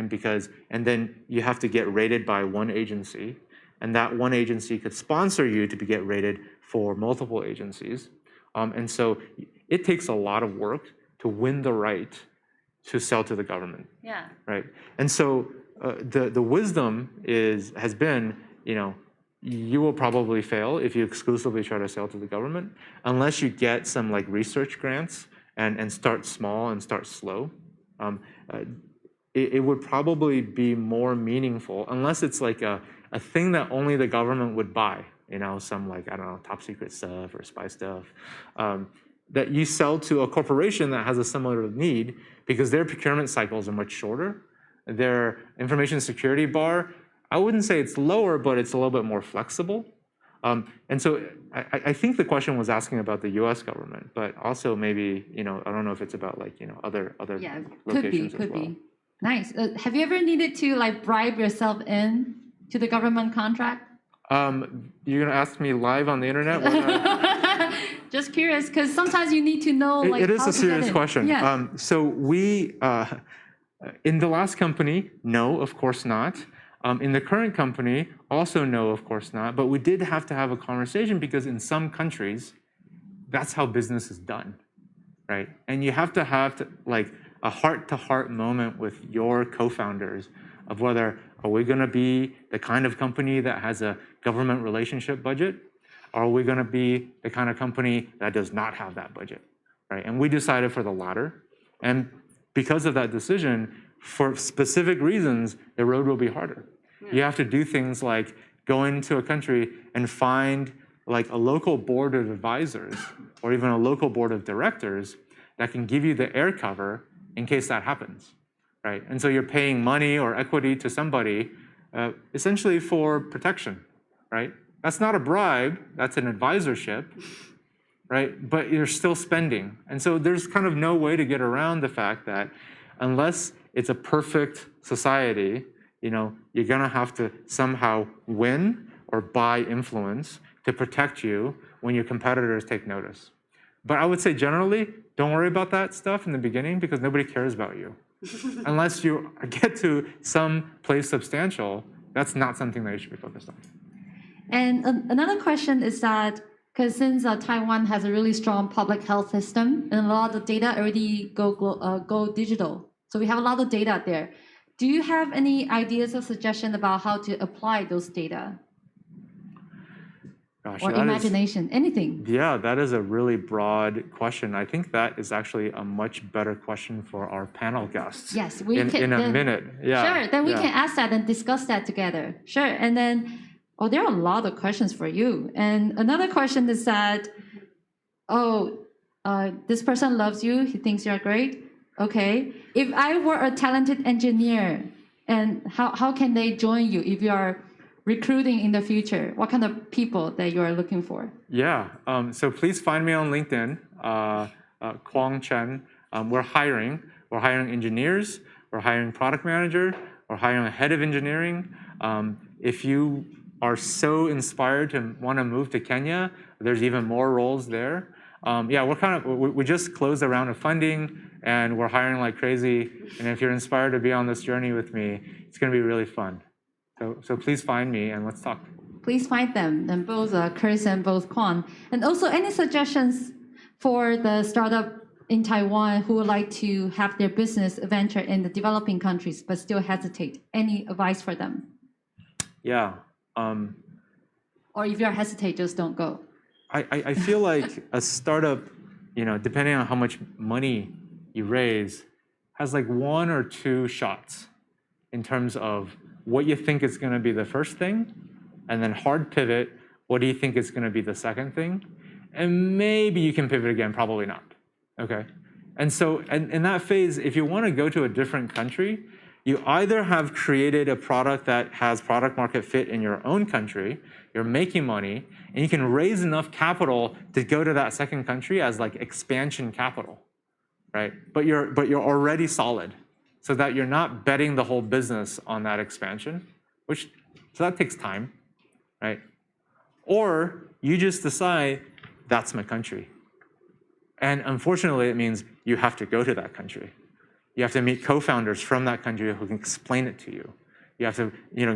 then you have to get rated by one agency, and that one agency could sponsor you to get rated for multiple agencies, and so it takes a lot of work to win the right to sell to the government. Yeah. Right. And so the wisdom has been, you will probably fail if you exclusively try to sell to the government, unless you get some like research grants and start small and start slow. It would probably be more meaningful, unless it's like a thing that only the government would buy, some like, I don't know, top secret stuff or spy stuff, that you sell to a corporation that has a similar need, because their procurement cycles are much shorter. Their information security bar, I wouldn't say it's lower, but it's a little bit more flexible. And so I think the question was asking about the U.S. government, but also maybe, I don't know if it's about like, other locations as well. Could be. Nice. Have you ever needed to like bribe yourself in to the government contract? You're gonna ask me live on the internet? Just curious, because sometimes you need to know. Like, it is a serious question. Yeah. So we, in the last company, no, of course not. In the current company, also no, of course not. But we did have to have a conversation, because in some countries, that's how business is done, right? And you have to like a heart-to-heart moment with your co-founders of whether, are we going to be the kind of company that has a government relationship budget? Or are we going to be the kind of company that does not have that budget, right? And we decided for the latter. And because of that decision, for specific reasons, the road will be harder. Yeah. You have to do things like go into a country and find like a local board of advisors or even a local board of directors that can give you the air cover in case that happens, right? And so you're paying money or equity to somebody essentially for protection, right? That's not a bribe, that's an advisorship, right? But you're still spending. And so there's kind of no way to get around the fact that unless it's a perfect society, you're gonna have to somehow win or buy influence to protect you when your competitors take notice. But I would say generally, don't worry about that stuff in the beginning because nobody cares about you. Unless you get to some place substantial, that's not something that you should be focused on. And another question is that, because since Taiwan has a really strong public health system and a lot of the data already go digital, so we have a lot of data there. Do you have any ideas or suggestions about how to apply those data? Gosh, Or imagination, anything? Yeah, that is a really broad question. I think that is actually a much better question for our panel guests. Yes, in a minute. Yeah. Sure, then we yeah. can ask that and discuss that together. Sure, and then, there are a lot of questions for you. And another question is that, this person loves you, he thinks you're great. Okay, if I were a talented engineer, and how can they join you if you are recruiting in the future? What kind of people that you are looking for? Yeah, so please find me on LinkedIn, Kwong Chen. We're hiring. We're hiring engineers. We're hiring product manager. We're hiring a head of engineering. If you are so inspired to want to move to Kenya, there's even more roles there. Yeah, we just closed a round of funding and we're hiring like crazy. And if you're inspired to be on this journey with me, it's going to be really fun. So please find me and let's talk. Please find them, and both Chris and both Quan. And also, any suggestions for the startup in Taiwan who would like to have their business venture in the developing countries but still hesitate? Any advice for them? Yeah. Or if you're hesitate, just don't go. I feel like a startup, depending on how much money you raise, has like 1 or 2 shots in terms of what you think is going to be the first thing, and then hard pivot, what do you think is going to be the second thing? And maybe you can pivot again, probably not, okay? And so in that phase, if you want to go to a different country, you either have created a product that has product market fit in your own country, you're making money, and you can raise enough capital to go to that second country as like expansion capital, right? But you're already solid, so that you're not betting the whole business on that expansion, so that takes time, right? Or you just decide, that's my country. And unfortunately, it means you have to go to that country. You have to meet co-founders from that country who can explain it to you. You have to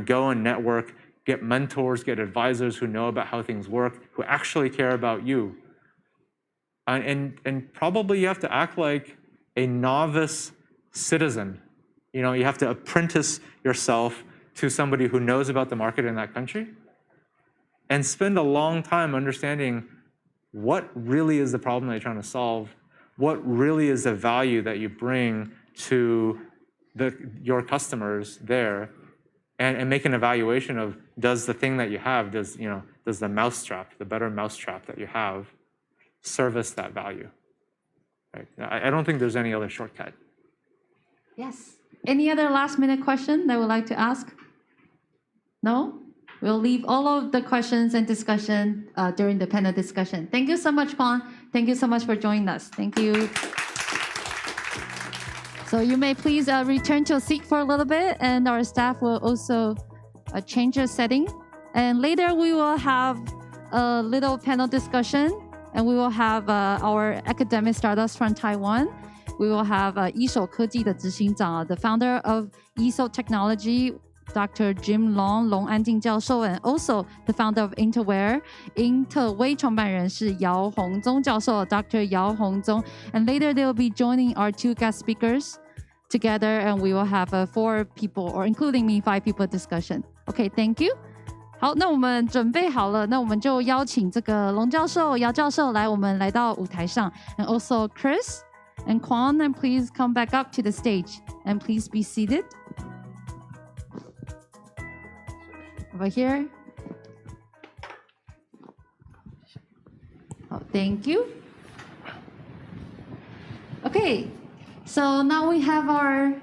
go and network, get mentors, get advisors who know about how things work, who actually care about you. And probably you have to act like a novice citizen. You have to apprentice yourself to somebody who knows about the market in that country and spend a long time understanding what really is the problem that you're trying to solve, what really is the value that you bring to your customers there, and make an evaluation of, does the thing that you have, does the mousetrap, the better mousetrap that you have, service that value? Right? I don't think there's any other shortcut. Yes. Any other last-minute question that I would like to ask? No? We'll leave all of the questions and discussion during the panel discussion. Thank you so much, Quan. Thank you so much for joining us. Thank you. So you may please return to a seat for a little bit, and our staff will also change the setting. And later we will have a little panel discussion, and we will have our academic startups from Taiwan. We will have 一手科技的执行长 the founder of 一手 Technology, Dr. Jim Long, 龙安静教授, and also the founder of Interware, 英特威创办人是姚宏宗教授 Dr. 姚宏宗. And later they will be joining our 2 guest speakers together, and we will have 4 people, or including me, 5 people discussion. Okay, thank you. 好，那我们准备好了，那我们就邀请这个龙教授、姚教授我们来到舞台上 and also Chris and Quan, and please come back up to the stage and please be seated. Over here. Oh, thank you. Okay, so now we have our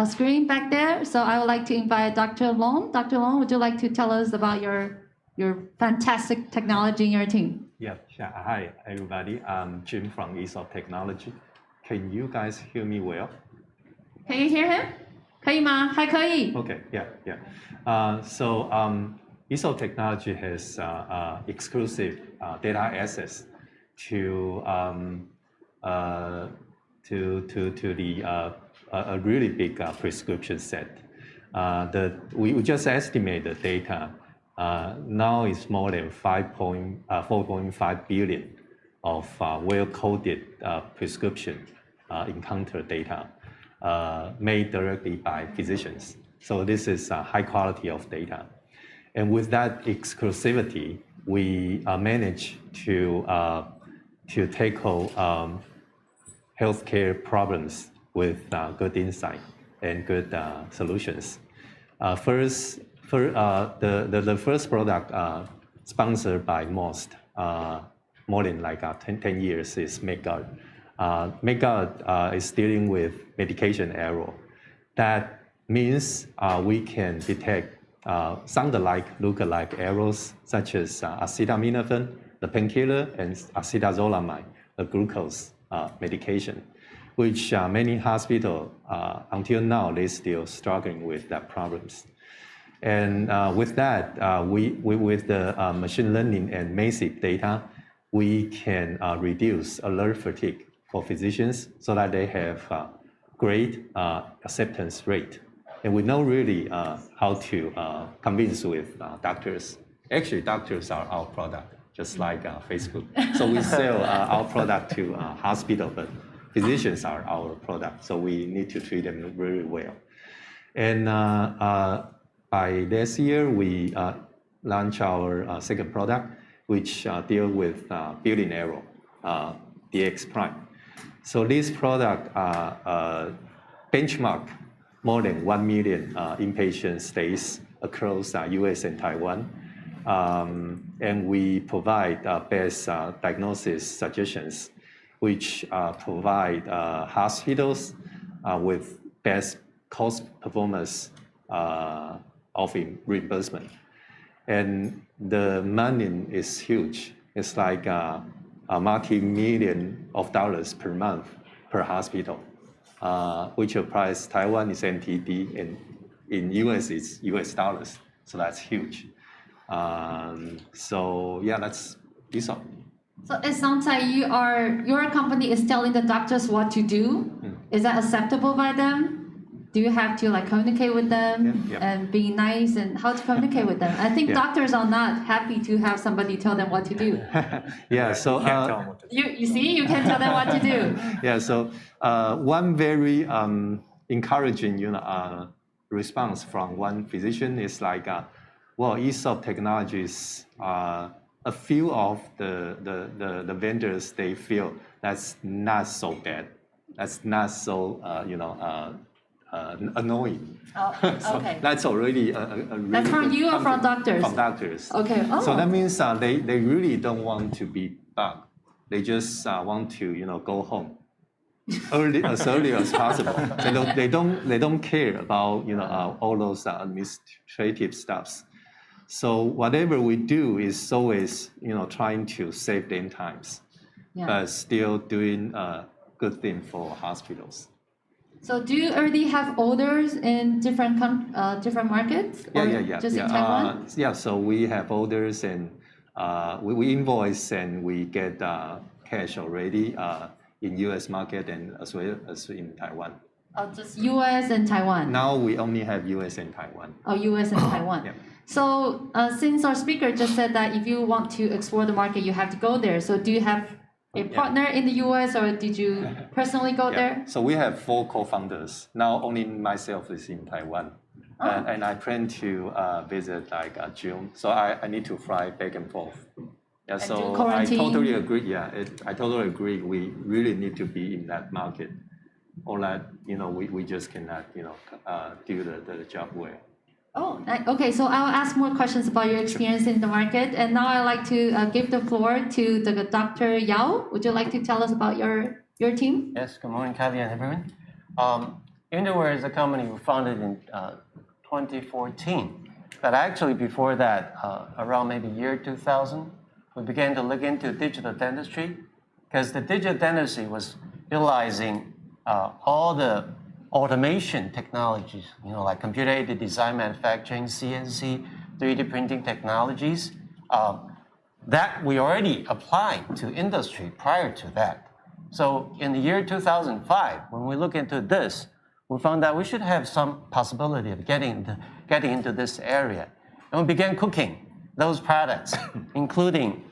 screen back there. So I would like to invite Dr. Long. Dr. Long, would you like to tell us about your fantastic technology in your team? Yeah, sure. Hi, everybody. I'm Jim from ESOP Technology. Can you guys hear me well? Can you hear him? 可以吗？还可以。 Okay, yeah. ESOL technology has exclusive data access to a really big prescription set. We just estimate the data. Now it's more than 4.5 billion of well-coded prescription encounter data made directly by physicians. So this is high quality of data. And with that exclusivity, we manage to tackle healthcare problems with good insight and good solutions. The first product sponsored by most, more than like 10 years, is MedGuard. MedGuard is dealing with medication error. That means we can detect sound-alike, look-alike errors such as acetaminophen, the painkiller, and acetazolamide, the glucose medication, which many hospitals, until now, they're still struggling with that problems. And with that, with the machine learning and massive data, we can reduce alert fatigue for physicians so that they have great acceptance rate. And we know really how to convince with doctors. Actually, doctors are our product, just like Facebook. So we sell our product to hospital, but physicians are our product. So we need to treat them very well. And by this year, we launched our second product, which deal with building error, DX Prime. So this product benchmark more than 1 million inpatient stays across US and Taiwan. And we provide best diagnosis suggestions, which provide hospitals with best cost performance of reimbursement. And the money is huge. It's like a multi-million of dollars per month per hospital, which price Taiwan is NTD and in US it's US dollars. So that's huge. So yeah, that's ESOL. So it sounds like your company is telling the doctors what to do. Is that acceptable by them? Do you have to like communicate with them and be nice, and how to communicate with them? I think doctors are not happy to have somebody tell them what to do. So you see, you can tell them what to do. So one very encouraging response from one physician is like, well, ESOL technologies, a few of the vendors, they feel that's not so bad. That's not so, annoying. Oh, okay. So that's already a really that's from you or from doctors? From doctors. Okay. Oh. So that means they really don't want to be bugged. They just want to go home as early as possible. They don't care about all those administrative stuffs. So whatever we do is always trying to save them times, but still doing a good thing for hospitals. So do you already have orders in different markets? Yeah. Just in Taiwan? So we have orders and we invoice and we get cash already in US market and as well as in Taiwan. Oh, just US and Taiwan? Now we only have US and Taiwan. Oh, US and Taiwan. So since our speaker just said that if you want to explore the market, you have to go there. So do you have a partner in the US, or did you personally go there? So we have 4 co-founders. Now only myself is in Taiwan. And I plan to visit like June. So I need to fly back and forth. And so I totally agree. I totally agree. We really need to be in that market. Or that, we just cannot, do the job well. Oh, okay. So I'll ask more questions about your experience in the market. And now I'd like to give the floor to Dr. Yao. Would you like to tell us about your team? Yes, good morning, Kelly and everyone. Underwear is a company we founded in 2014. But actually before that, around maybe year 2000, we began to look into digital dentistry because the digital dentistry was utilizing all the automation technologies, like computer-aided design manufacturing, CNC, 3D printing technologies that we already applied to industry prior to that. So in the year 2005, when we look into this, we found that we should have some possibility of getting into this area. And we began cooking those products, including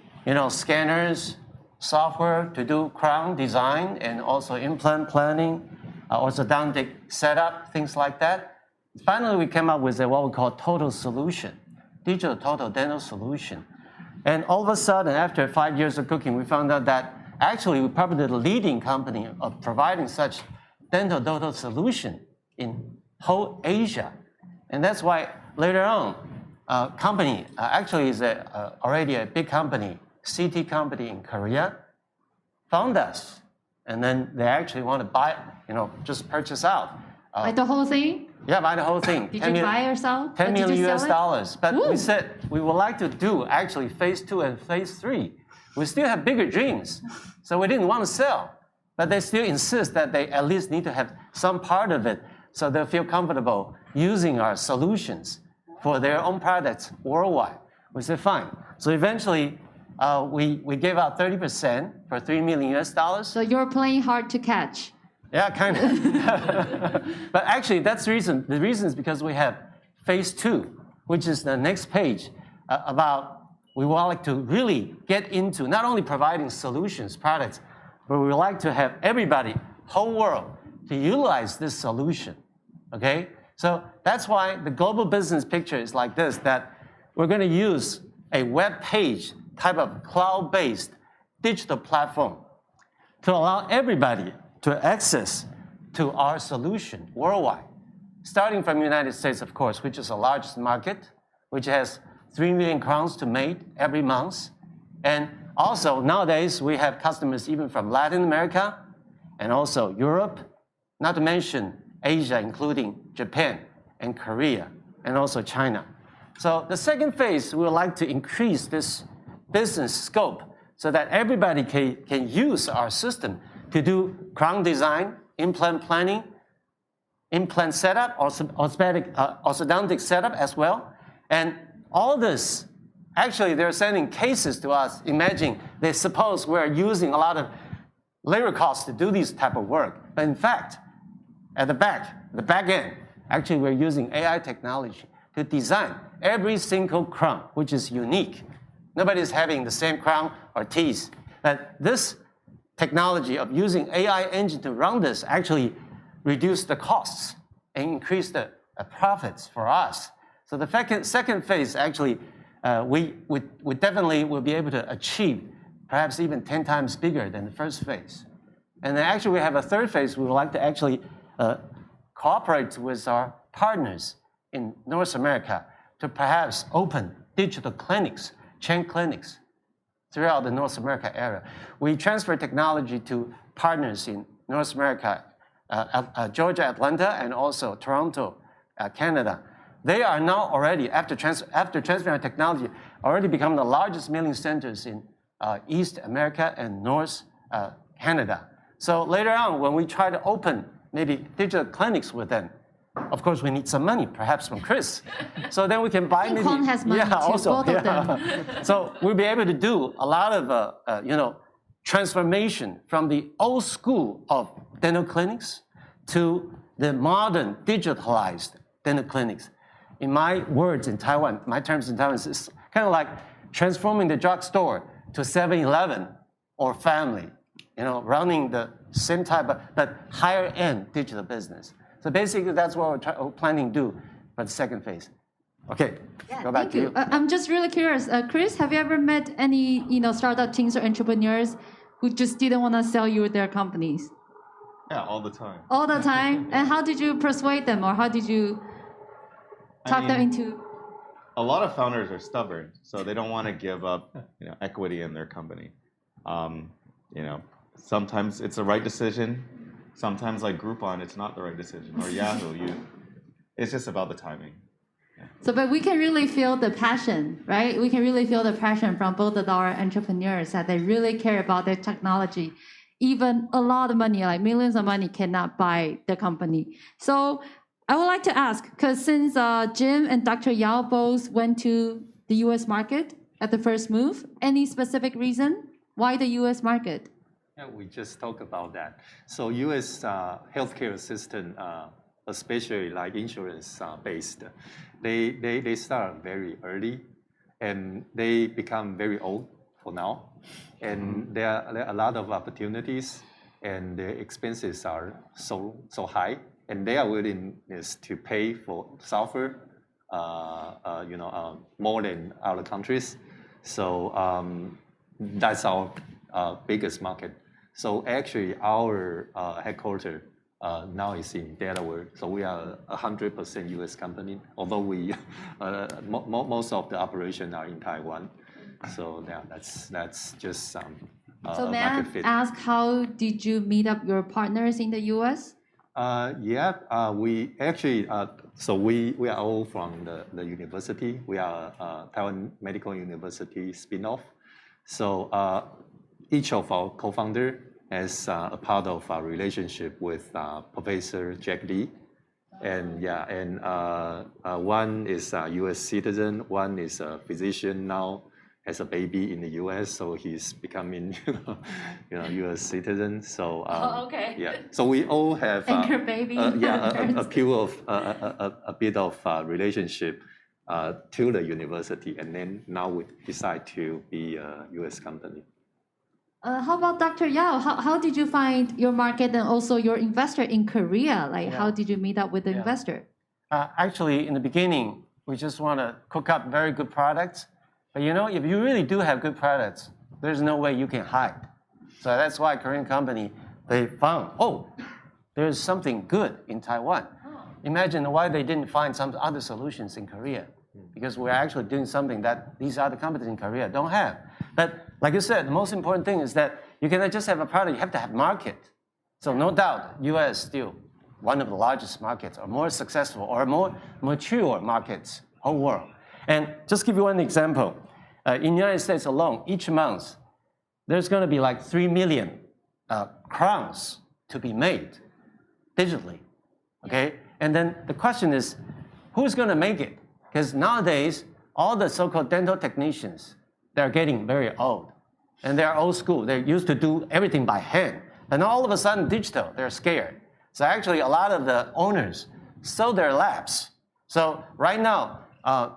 scanners, software to do crown design, and also implant planning, orthodontic setup, things like that. Finally, we came up with what we call total solution, digital total dental solution. And all of a sudden, after 5 years of cooking, we found out that actually we're probably the leading company of providing such dental total solution in whole Asia. And that's why later on, company actually is already a big company, CT company in Korea, found us. And then they actually want to buy, just purchase out. Like the whole thing? Yeah, buy the whole thing. Did you buy or sell? $10 million US dollars. But Woo. we said we would like to do actually phase 2 and phase 3. We still have bigger dreams. So we didn't want to sell. But they still insist that they at least need to have some part of it so they'll feel comfortable using our solutions for their own products worldwide. We said, fine. So eventually, we gave out 30% for $3 million US dollars. So you're playing hard to catch. Yeah, kind of. But actually, that's the reason. The reason is because we have phase 2, which is the next page, about we would like to really get into not only providing solutions, products, but we would like to have everybody, whole world, to utilize this solution, okay? So that's why the global business picture is like this, that we're going to use a web page type of cloud-based digital platform to allow everybody to access to our solution worldwide. Starting from the United States, of course, which is the largest market, which has 3 million crowns to make every month. And also, nowadays, we have customers even from Latin America and also Europe, not to mention Asia, including Japan and Korea, and also China. So the second phase, we would like to increase this business scope so that everybody can use our system to do crown design, implant planning, implant setup, orthodontic setup as well. And all this, actually, they're sending cases to us. Imagine they suppose we're using a lot of labor costs to do this type of work. But in fact, at the back end, actually, we're using AI technology to design every single crown, which is unique. Nobody's having the same crown or teeth. But this technology of using AI engine to run this actually reduce the costs and increase the profits for us. So the second phase, actually, we definitely will be able to achieve perhaps even 10 times bigger than the first phase. And then actually we have a third phase. We would like to actually cooperate with our partners in North America to perhaps open digital clinics, chain clinics, throughout the North America area. We transfer technology to partners in North America, Georgia, Atlanta, and also Toronto, Canada. They are now already, after transferring technology, already become the largest milling centers in East America and North Canada. So later on, when we try to open maybe digital clinics with them, of course, we need some money, perhaps from Chris. So then we can buy maybe. Kwon has money too, also, both of them. So we'll be able to do a lot of, transformation from the old school of dental clinics to the modern digitalized dental clinics. In my words in Taiwan, my terms in Taiwan, it's kind of like transforming the drugstore to 7-Eleven or family, running the same type of, but higher end digital business. So basically, that's what we're planning to do for the second phase. Okay, Yeah, go back thank to you. I'm just really curious. Chris, have you ever met any startup teams or entrepreneurs who just didn't want to sell you their companies? Yeah, all the time. All the time? And how did you persuade them, or how did you talk them into? A lot of founders are stubborn, so they don't want to give up, equity in their company. Sometimes it's the right decision. Sometimes, like Groupon, it's not the right decision. Or Yahoo, it's just about the timing. Yeah. So, but we can really feel the passion, right? We can really feel the passion from both of our entrepreneurs that they really care about their technology. Even a lot of money, like millions of money, cannot buy the company. So I would like to ask, because since Jim and Dr. Yao both went to the US market at the first move, any specific reason why the US market? Yeah, we just talked about that. So U.S. Healthcare system, especially like insurance based, they start very early, and they become very old for now, and there are a lot of opportunities, and the expenses are so high, and their willingness to pay for software, more than other countries. So that's our biggest market. So actually, our headquarters now is in Delaware. So we are 100% U.S. company, although we most of the operations are in Taiwan. So yeah, that's just some So may I market fit. ask, how did you meet up your partners in the US? We actually, so we are all from the university. We are Taiwan Medical University spin-off. So each of our co-founder has a part of our relationship with Professor Jack Lee. And one is a U.S. citizen, one is a physician now, has a baby in the U.S., so he's becoming, U.S. citizen. So okay. yeah, so we all have Anchor baby. a bit of relationship to the university, and then now we decide to be a U.S. company. How about Dr. Yao? How did you find your market and also your investor in Korea? How did you meet up with the investor? Actually, in the beginning, we just want to cook up very good products. But if you really do have good products, there's no way you can hide. So that's why Korean company, they found, there's something good in Taiwan. Imagine why they didn't find some other solutions in Korea. Because we're actually doing something that these other companies in Korea don't have. But like you said, the most important thing is that you cannot just have a product, you have to have market. So no doubt, US is still one of the largest markets, or more successful, or more mature markets, whole world. And just give you one example. In the United States alone, each month, there's going to be like 3 million crowns to be made digitally, okay? And then the question is, who's going to make it? Because nowadays, all the so-called dental technicians, they're getting very old. And they're old school. They used to do everything by hand. And all of a sudden, digital, they're scared. So actually, a lot of the owners sold their labs. So right now,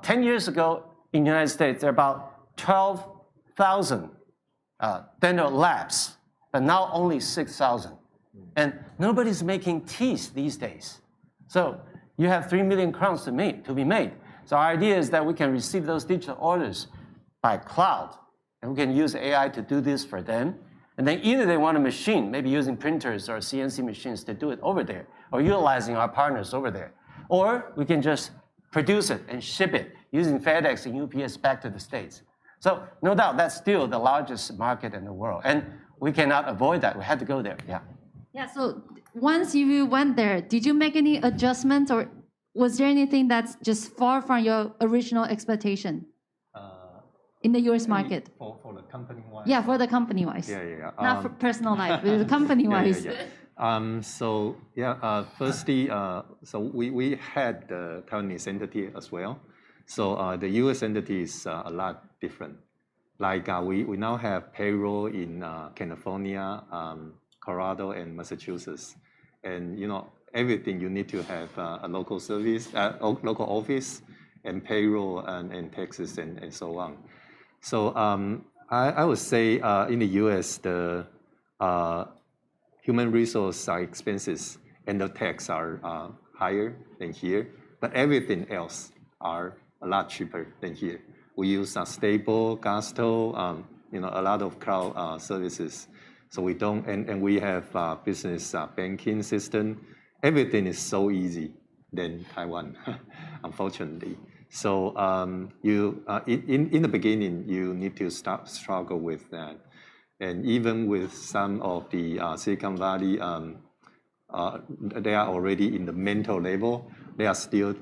10 years ago in the United States, there are about 12,000 dental labs, but now only 6,000. And nobody's making teeth these days. So you have 3 million crowns to be made. So our idea is that we can receive those digital orders by cloud, and we can use AI to do this for them. And then either they want a machine, maybe using printers or CNC machines to do it over there, or utilizing our partners over there. Or we can just produce it and ship it using FedEx and UPS back to the States. So no doubt that's still the largest market in the world. And we cannot avoid that. We had to go there, Yeah, so once you went there, did you make any adjustments, or was there anything that's just far from your original expectation in the US market? For the company-wise? Yeah, for the company-wise. Yeah. Not for personal life, but the company-wise. Firstly, so we had the Taiwanese entity as well. So the U.S. entity is a lot different. Like we now have payroll in California, Colorado, and Massachusetts, and everything you need to have a local service, local office, and payroll and taxes and so on. So I would say in the U.S. the human resource expenses and the tax are higher than here, but everything else are a lot cheaper than here. We use stable, Gusto, a lot of cloud services. So we don't, and we have business banking system. Everything is so easy than Taiwan, unfortunately. So in the beginning, you need to struggle with that. And even with some of the Silicon Valley, they are already in the mental level. They are still,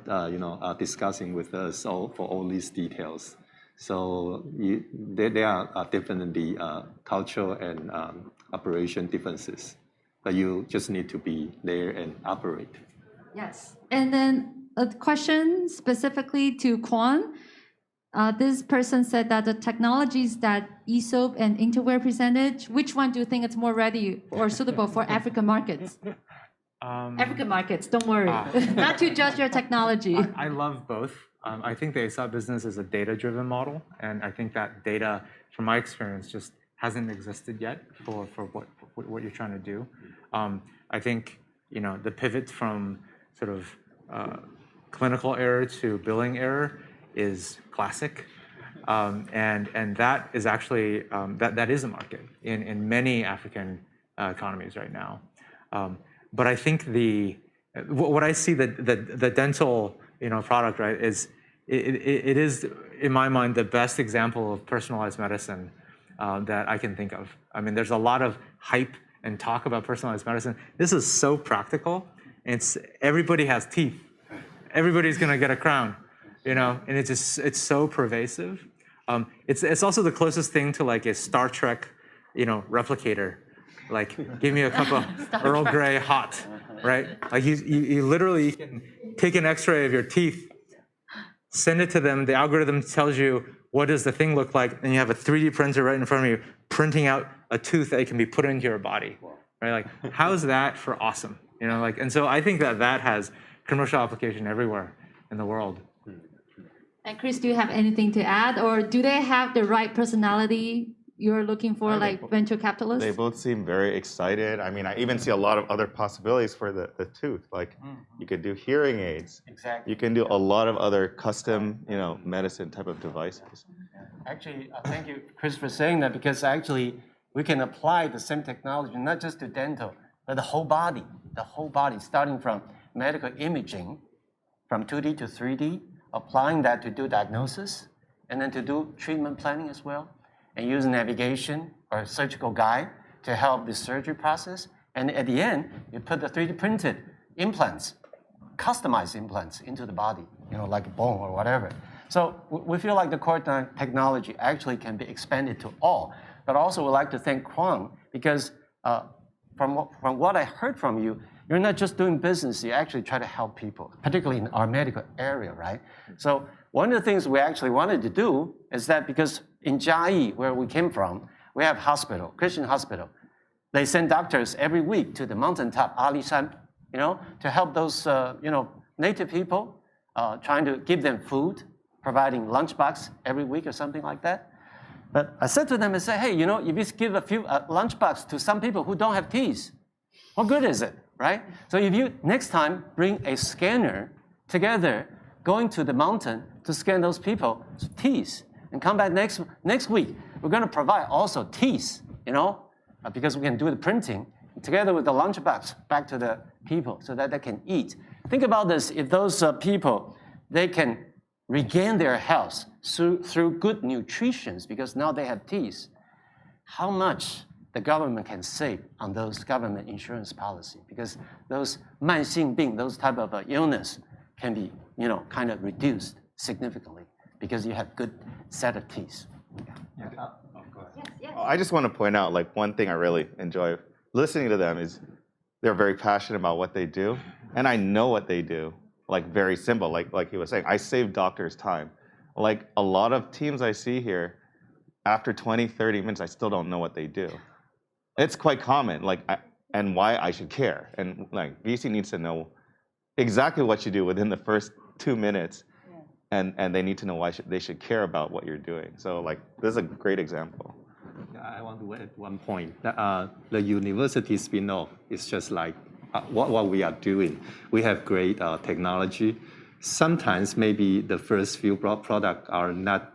discussing with us for all these details. So there are definitely cultural and operation differences, but you just need to be there and operate. Yes. And then a question specifically to Quan. This person said that the technologies that ESOP and Interware presented, which one do you think is more ready or suitable for African markets? African markets, don't worry. Not to judge your technology. I love both. I think the ESOP business is a data-driven model, and I think that data, from my experience, just hasn't existed yet for what you're trying to do. I think the pivot from sort of clinical error to billing error is classic, and that is actually that is a market in many African economies right now. But I think what I see the dental product, right, is it is in my mind the best example of personalized medicine that I can think of. I mean, there's a lot of hype and talk about personalized medicine. This is so practical. Everybody has teeth. Everybody's gonna get a crown, and it's so pervasive. It's also the closest thing to like a Star Trek, replicator. Like, give me a cup of Earl Grey hot, right? Like you literally can take an X-ray of your teeth, send it to them. The algorithm tells you what does the thing look like, and you have a 3D printer right in front of you, printing out a tooth that can be put into your body, right? Like, how's that for awesome? And so I think that has commercial application everywhere in the world. And Chris, do you have anything to add, or do they have the right personality you're looking for, like venture capitalists? They both seem very excited. I mean, I even see a lot of other possibilities for the tooth. Like, you could do hearing aids. Exactly. You can do a lot of other custom, medicine type of devices. Actually, thank you, Chris, for saying that, because actually we can apply the same technology not just to dental, but the whole body, starting from medical imaging, from 2D to 3D, applying that to do diagnosis, and then to do treatment planning as well, and use navigation or surgical guide to help the surgery process. And at the end, you put the 3D printed implants, customized implants into the body, like a bone or whatever. So we feel like the core technology actually can be expanded to all. But also we'd like to thank Kwang, because from what I heard from you, you're not just doing business, you actually try to help people, particularly in our medical area, right? So one of the things we actually wanted to do is that, because in Jiayi, where we came from, we have hospital, Christian hospital. They send doctors every week to the mountaintop, Alishan, to help those, native people, trying to give them food, providing lunchbox every week or something like that. But I said to them, hey, if you give a few lunchbox to some people who don't have teeth, what good is it, right? So if you next time bring a scanner together, going to the mountain to scan those people's teeth, and come back next week, we're going to provide also teeth, because we can do the printing together with the lunchbox back to the people so that they can eat. Think about this: if those people, they can regain their health through good nutrition, because now they have teeth, how much the government can save on those government insurance policy, because those 慢性病, those type of illness can be, kind of reduced significantly because you have good set of teeth. I just want to point out, like, one thing I really enjoy listening to them is they're very passionate about what they do, and I know what they do. Like, very simple, like he was saying, I save doctors time. Like, a lot of teams I see here, after 20, 30 minutes, I still don't know what they do. It's quite common, and why I should care. And like, VC needs to know exactly what you do within the first 2 minutes, and they need to know why they should care about what you're doing. So, like, this is a great example. I want to add one point. The university spin-off is just like what we are doing. We have great technology. Sometimes maybe the first few products are not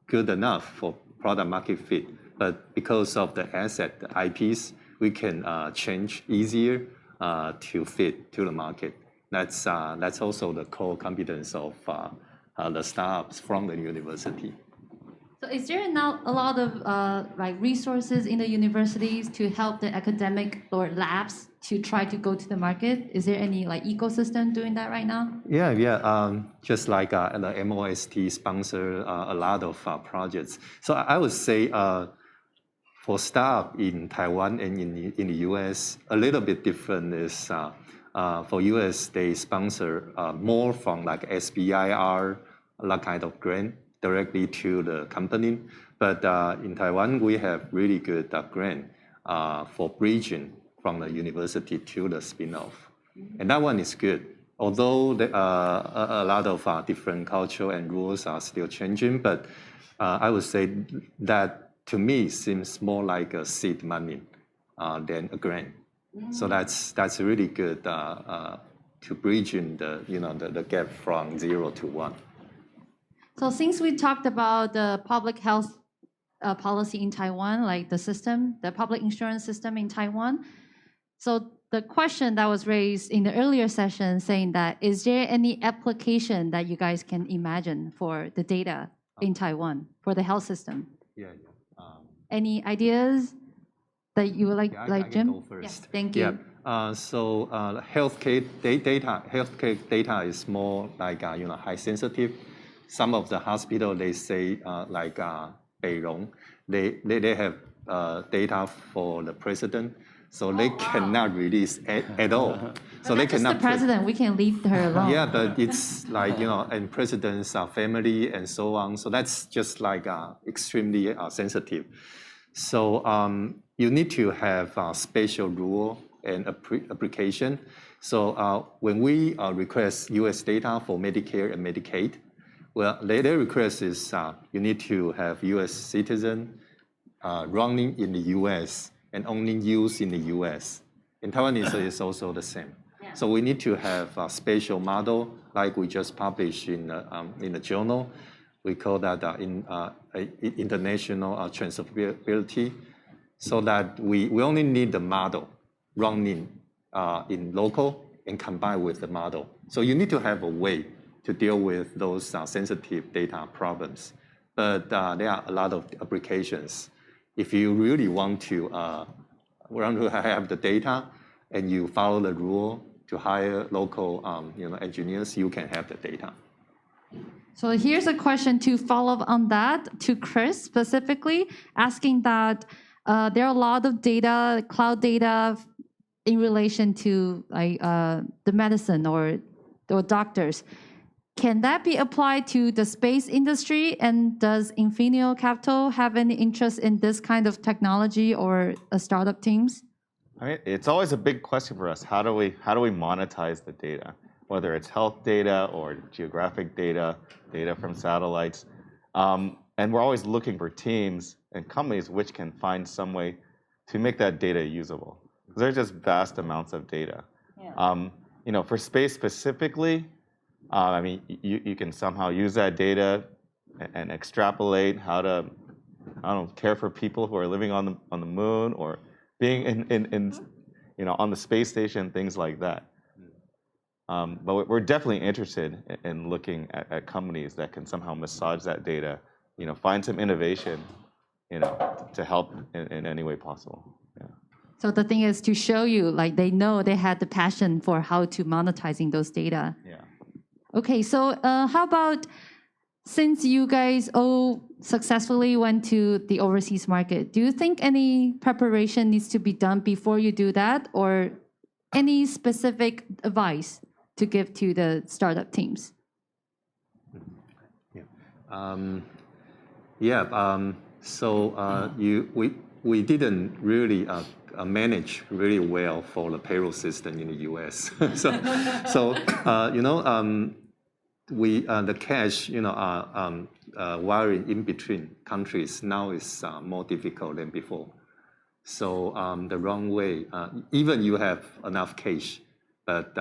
good enough for product market fit, but because of the asset, the IPs, we can change easier to fit to the market. That's also the core competence of the startups from the university. So is there not a lot of resources in the universities to help the academic or labs to try to go to the market? Is there any ecosystem doing that right now? Yeah. Just like the MOST sponsor a lot of projects. So I would say for startup in Taiwan and in the US, a little bit different is For US, they sponsor more from like SBIR, that kind of grant directly to the company. But in Taiwan, we have really good grant for bridging from the university to the spin-off. And that one is good. Although a lot of different culture and rules are still changing, but I would say that to me seems more like a seed money than a grant. So that's really good to bridging the gap from 0 to 1. So since we talked about the public health policy in Taiwan, like the system, the public insurance system in Taiwan, so the question that was raised in the earlier session saying that, is there any application that you guys can imagine for the data in Taiwan for the health system? Yeah. Any ideas that you would like, I Jim? can go first. Yes, thank you. Yeah. So healthcare data is more like high sensitive. Some of the hospital they say like Beirong, they have data for the president, so they cannot release at all. So they cannot. Just the president. We can leave her alone. Yeah, but it's like and president's family and so on. So that's just like extremely sensitive. So you need to have a special rule and application. So when we request U.S. data for Medicare and Medicaid, well, their request is you need to have U.S. citizen running in the U.S. and only used in the U.S. In Taiwan, is also the same. Yeah. So we need to have a special model, like we just published in the journal. We call that international transferability, so that we only need the model running in local and combined with the model. So you need to have a way to deal with those sensitive data problems. But there are a lot of applications. If you really want to have the data and you follow the rule to hire local engineers, you can have the data. So here's a question to follow up on that to Chris specifically, asking that there are a lot of data, cloud data in relation to the medicine or doctors. Can that be applied to the space industry? And does Infinio Capital have any interest in this kind of technology or startup teams? I mean, it's always a big question for us. How do we monetize the data? Whether it's health data or geographic data, data from satellites. And we're always looking for teams and companies which can find some way to make that data usable. There's just vast amounts of data. Yeah. For space specifically, I mean, you can somehow use that data and extrapolate how to, care for people who are living on the moon or being on the space station, things like that. But we're definitely interested in looking at companies that can somehow massage that data, find some innovation, to help in any way possible. Yeah. So the thing is to show you, like they know they had the passion for how to monetizing those data. Yeah. Okay, so how about since you guys all successfully went to the overseas market, do you think any preparation needs to be done before you do that, or any specific advice to give to the startup teams? We didn't really manage really well for the payroll system in the U.S. The cash wiring in between countries now is more difficult than before. So the wrong way, even you have enough cash, but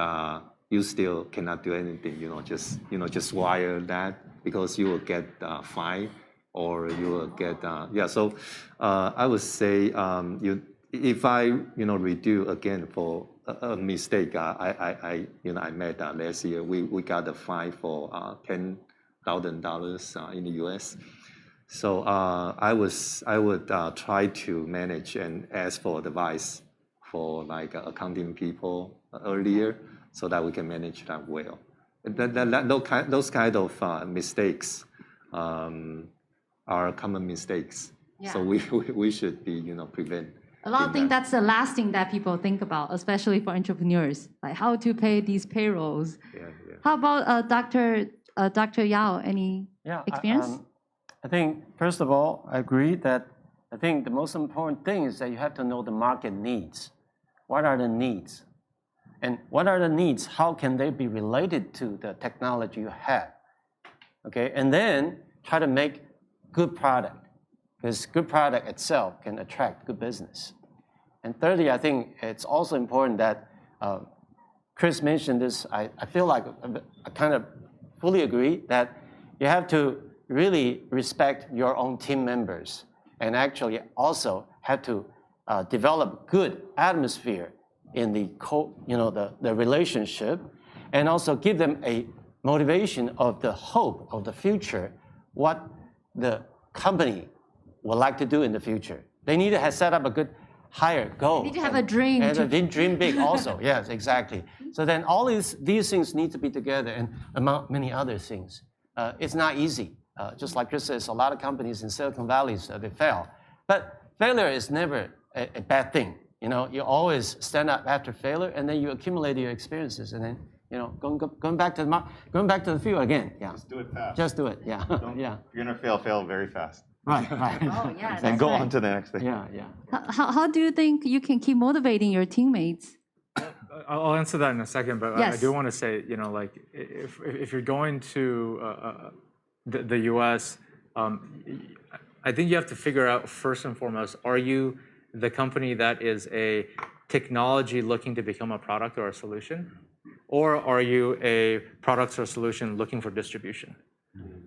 you still cannot do anything. Just wire that because you will get fined or you will get So I would say if I redo again for a mistake I made last year, we got a fine for $10,000 in the U.S. So I would try to manage and ask for advice for like accounting people earlier so that we can manage that well. Those kind of mistakes are common mistakes. Yeah. So we should be prevent. A lot of things that's the last thing that people think about, especially for entrepreneurs, like how to pay these payrolls. Yeah. How about Dr. Yao? Any experience? I think, first of all, I agree that I think the most important thing is that you have to know the market needs. What are the needs? And what are the needs? How can they be related to the technology you have? Okay, and then try to make good product, because good product itself can attract good business. And thirdly, I think it's also important that Chris mentioned this. I feel like I kind of fully agree that you have to really respect your own team members, and actually also have to develop good atmosphere in the the relationship, and also give them a motivation of the hope of the future, what the company would like to do in the future. They need to have set up a good higher goal. They need to have a dream. And dream big also, yes, exactly. So then all these things need to be together, and among many other things. It's not easy. Just like Chris says, a lot of companies in Silicon Valley, they fail. But failure is never a bad thing. You always stand up after failure, and then you accumulate your experiences, and then going back to the field again. Yeah. Just do it fast. Just do it. Yeah. Yeah. If you're gonna fail very fast. Right. Oh yeah. And go on to the next thing. Yeah. How do you think you can keep motivating your teammates? I'll answer that in a second, but I Yes. do want to say, like if you're going to the U.S., I think you have to figure out first and foremost: are you the company that is a technology looking to become a product or a solution, or are you a product or solution looking for distribution?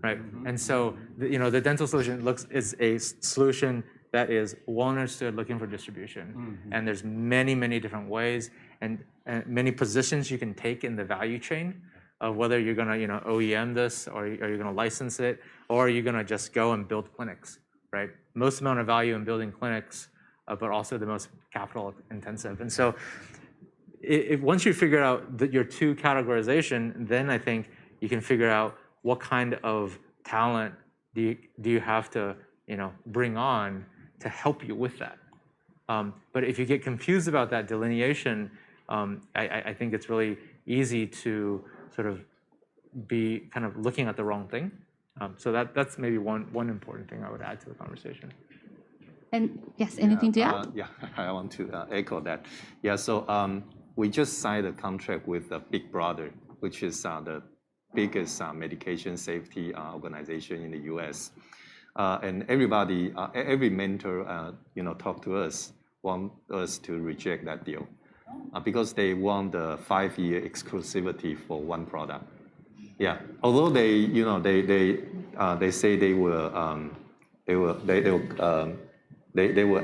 Right, and so the dental solution is a solution that is well understood, looking for distribution, and there's many different ways and many positions you can take in the value chain of whether you're going to OEM this, or are you going to license it, or are you going to just go and build clinics, right? Most amount of value in building clinics, but also the most capital intensive. And so once you figure out your two categorization, then I think you can figure out what kind of talent do you have to bring on to help you with that. But if you get confused about that delineation, I think it's really easy to sort of be kind of looking at the wrong thing. So that's maybe one important thing I would add to the conversation. And yes, anything to add? Yeah, I want to echo that. Yeah, so we just signed a contract with Big Brother, which is the biggest medication safety organization in the U.S. And everybody, every mentor, talk to us, want us to reject that deal because they want the 5-year exclusivity for one product. Yeah, although they say they will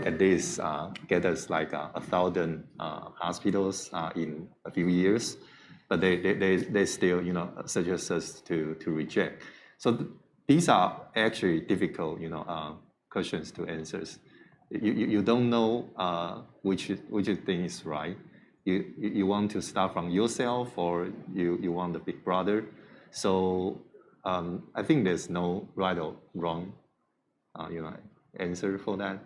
at least get us like 1,000 hospitals in a few years, but they still suggest us to reject. So these are actually difficult questions to answer. You don't know which thing is right. You want to start from yourself, or you want the Big Brother. So I think there's no right or wrong answer for that.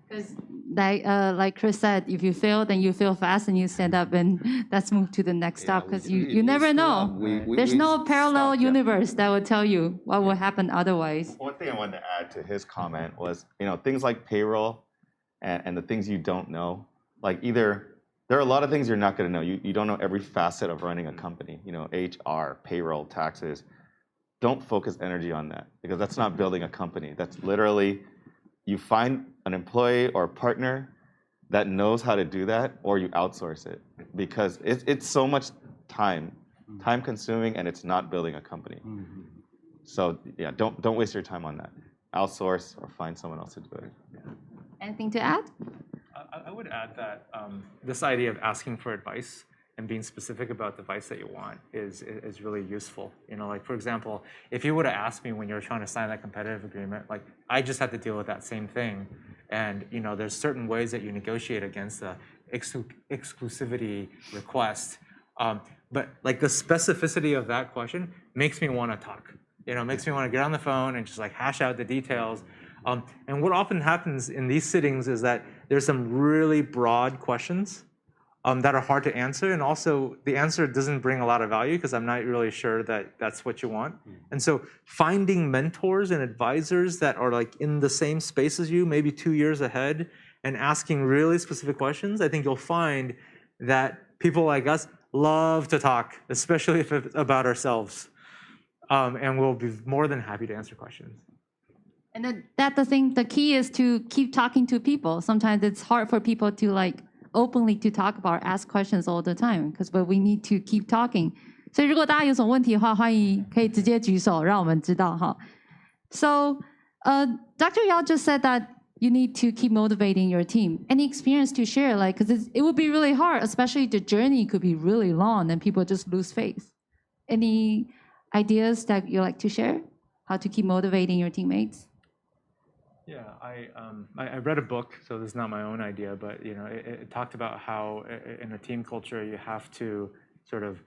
Because like Chris said, if you fail, then you fail fast and you stand up and let's move to the next stop, because you never know. There's no parallel universe that will tell you what will happen otherwise. One thing I wanted to add to his comment was, things like payroll and the things you don't know, like there are a lot of things you're not going to know. You don't know every facet of running a company, HR, payroll, taxes. Don't focus energy on that, because that's not building a company. That's literally, you find an employee or a partner that knows how to do that, or you outsource it, because it's so much time consuming, and it's not building a company. So yeah, don't waste your time on that. Outsource or find someone else to do it. Anything to add? I would add that this idea of asking for advice and being specific about the advice that you want is really useful. Like for example, if you would have asked me when you were trying to sign that competitive agreement, like I just had to deal with that same thing. And there's certain ways that you negotiate against the exclusivity request. But like the specificity of that question makes me want to talk. Makes me want to get on the phone and just like hash out the details And what often happens in these sittings is that there's some really broad questions that are hard to answer, and also the answer doesn't bring a lot of value because I'm not really sure that that's what you want. And so finding mentors and advisors that are like in the same space as you, maybe 2 years ahead, and asking really specific questions, I think you'll find that people like us love to talk, especially if it's about ourselves. And we'll be more than happy to answer questions. And then that's the thing, the key is to keep talking to people. Sometimes it's hard for people to like openly to talk about, ask questions all the time, but we need to keep talking. 所以如果大家有什么问题的话，欢迎可以直接举手，让我们知道哈。So, Dr. Yao just said that you need to keep motivating your team. Any experience to share? Like, because it would be really hard, especially the journey could be really long and people just lose faith. Any ideas that you like to share? How to keep motivating your teammates? Yeah, I read a book, so this is not my own idea, but you know, it talked about how in a team culture you have to sort of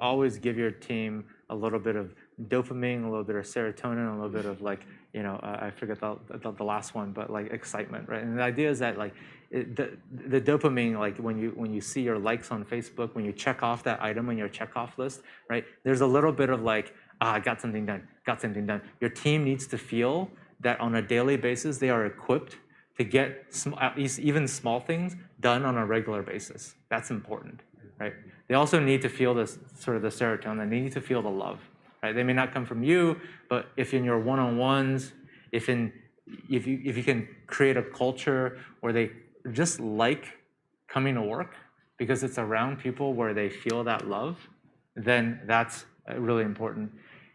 always give your team a little bit of dopamine, a little bit of serotonin, a little bit of like, you know, I forget the last one, but like excitement, right? And the idea is that like the dopamine, like when you see your likes on Facebook, when you check off that item on your checkoff list, right? There's a little bit of like, I got something done, got something done. Your team needs to feel that on a daily basis they are equipped to get at least even small things done on a regular basis. That's important, right? They also need to feel this sort of the serotonin. They need to feel the love, right? They may not come from you, but if in your one-on-ones, if you can create a culture where they just like coming to work because it's around people where they feel that love, then that's really important.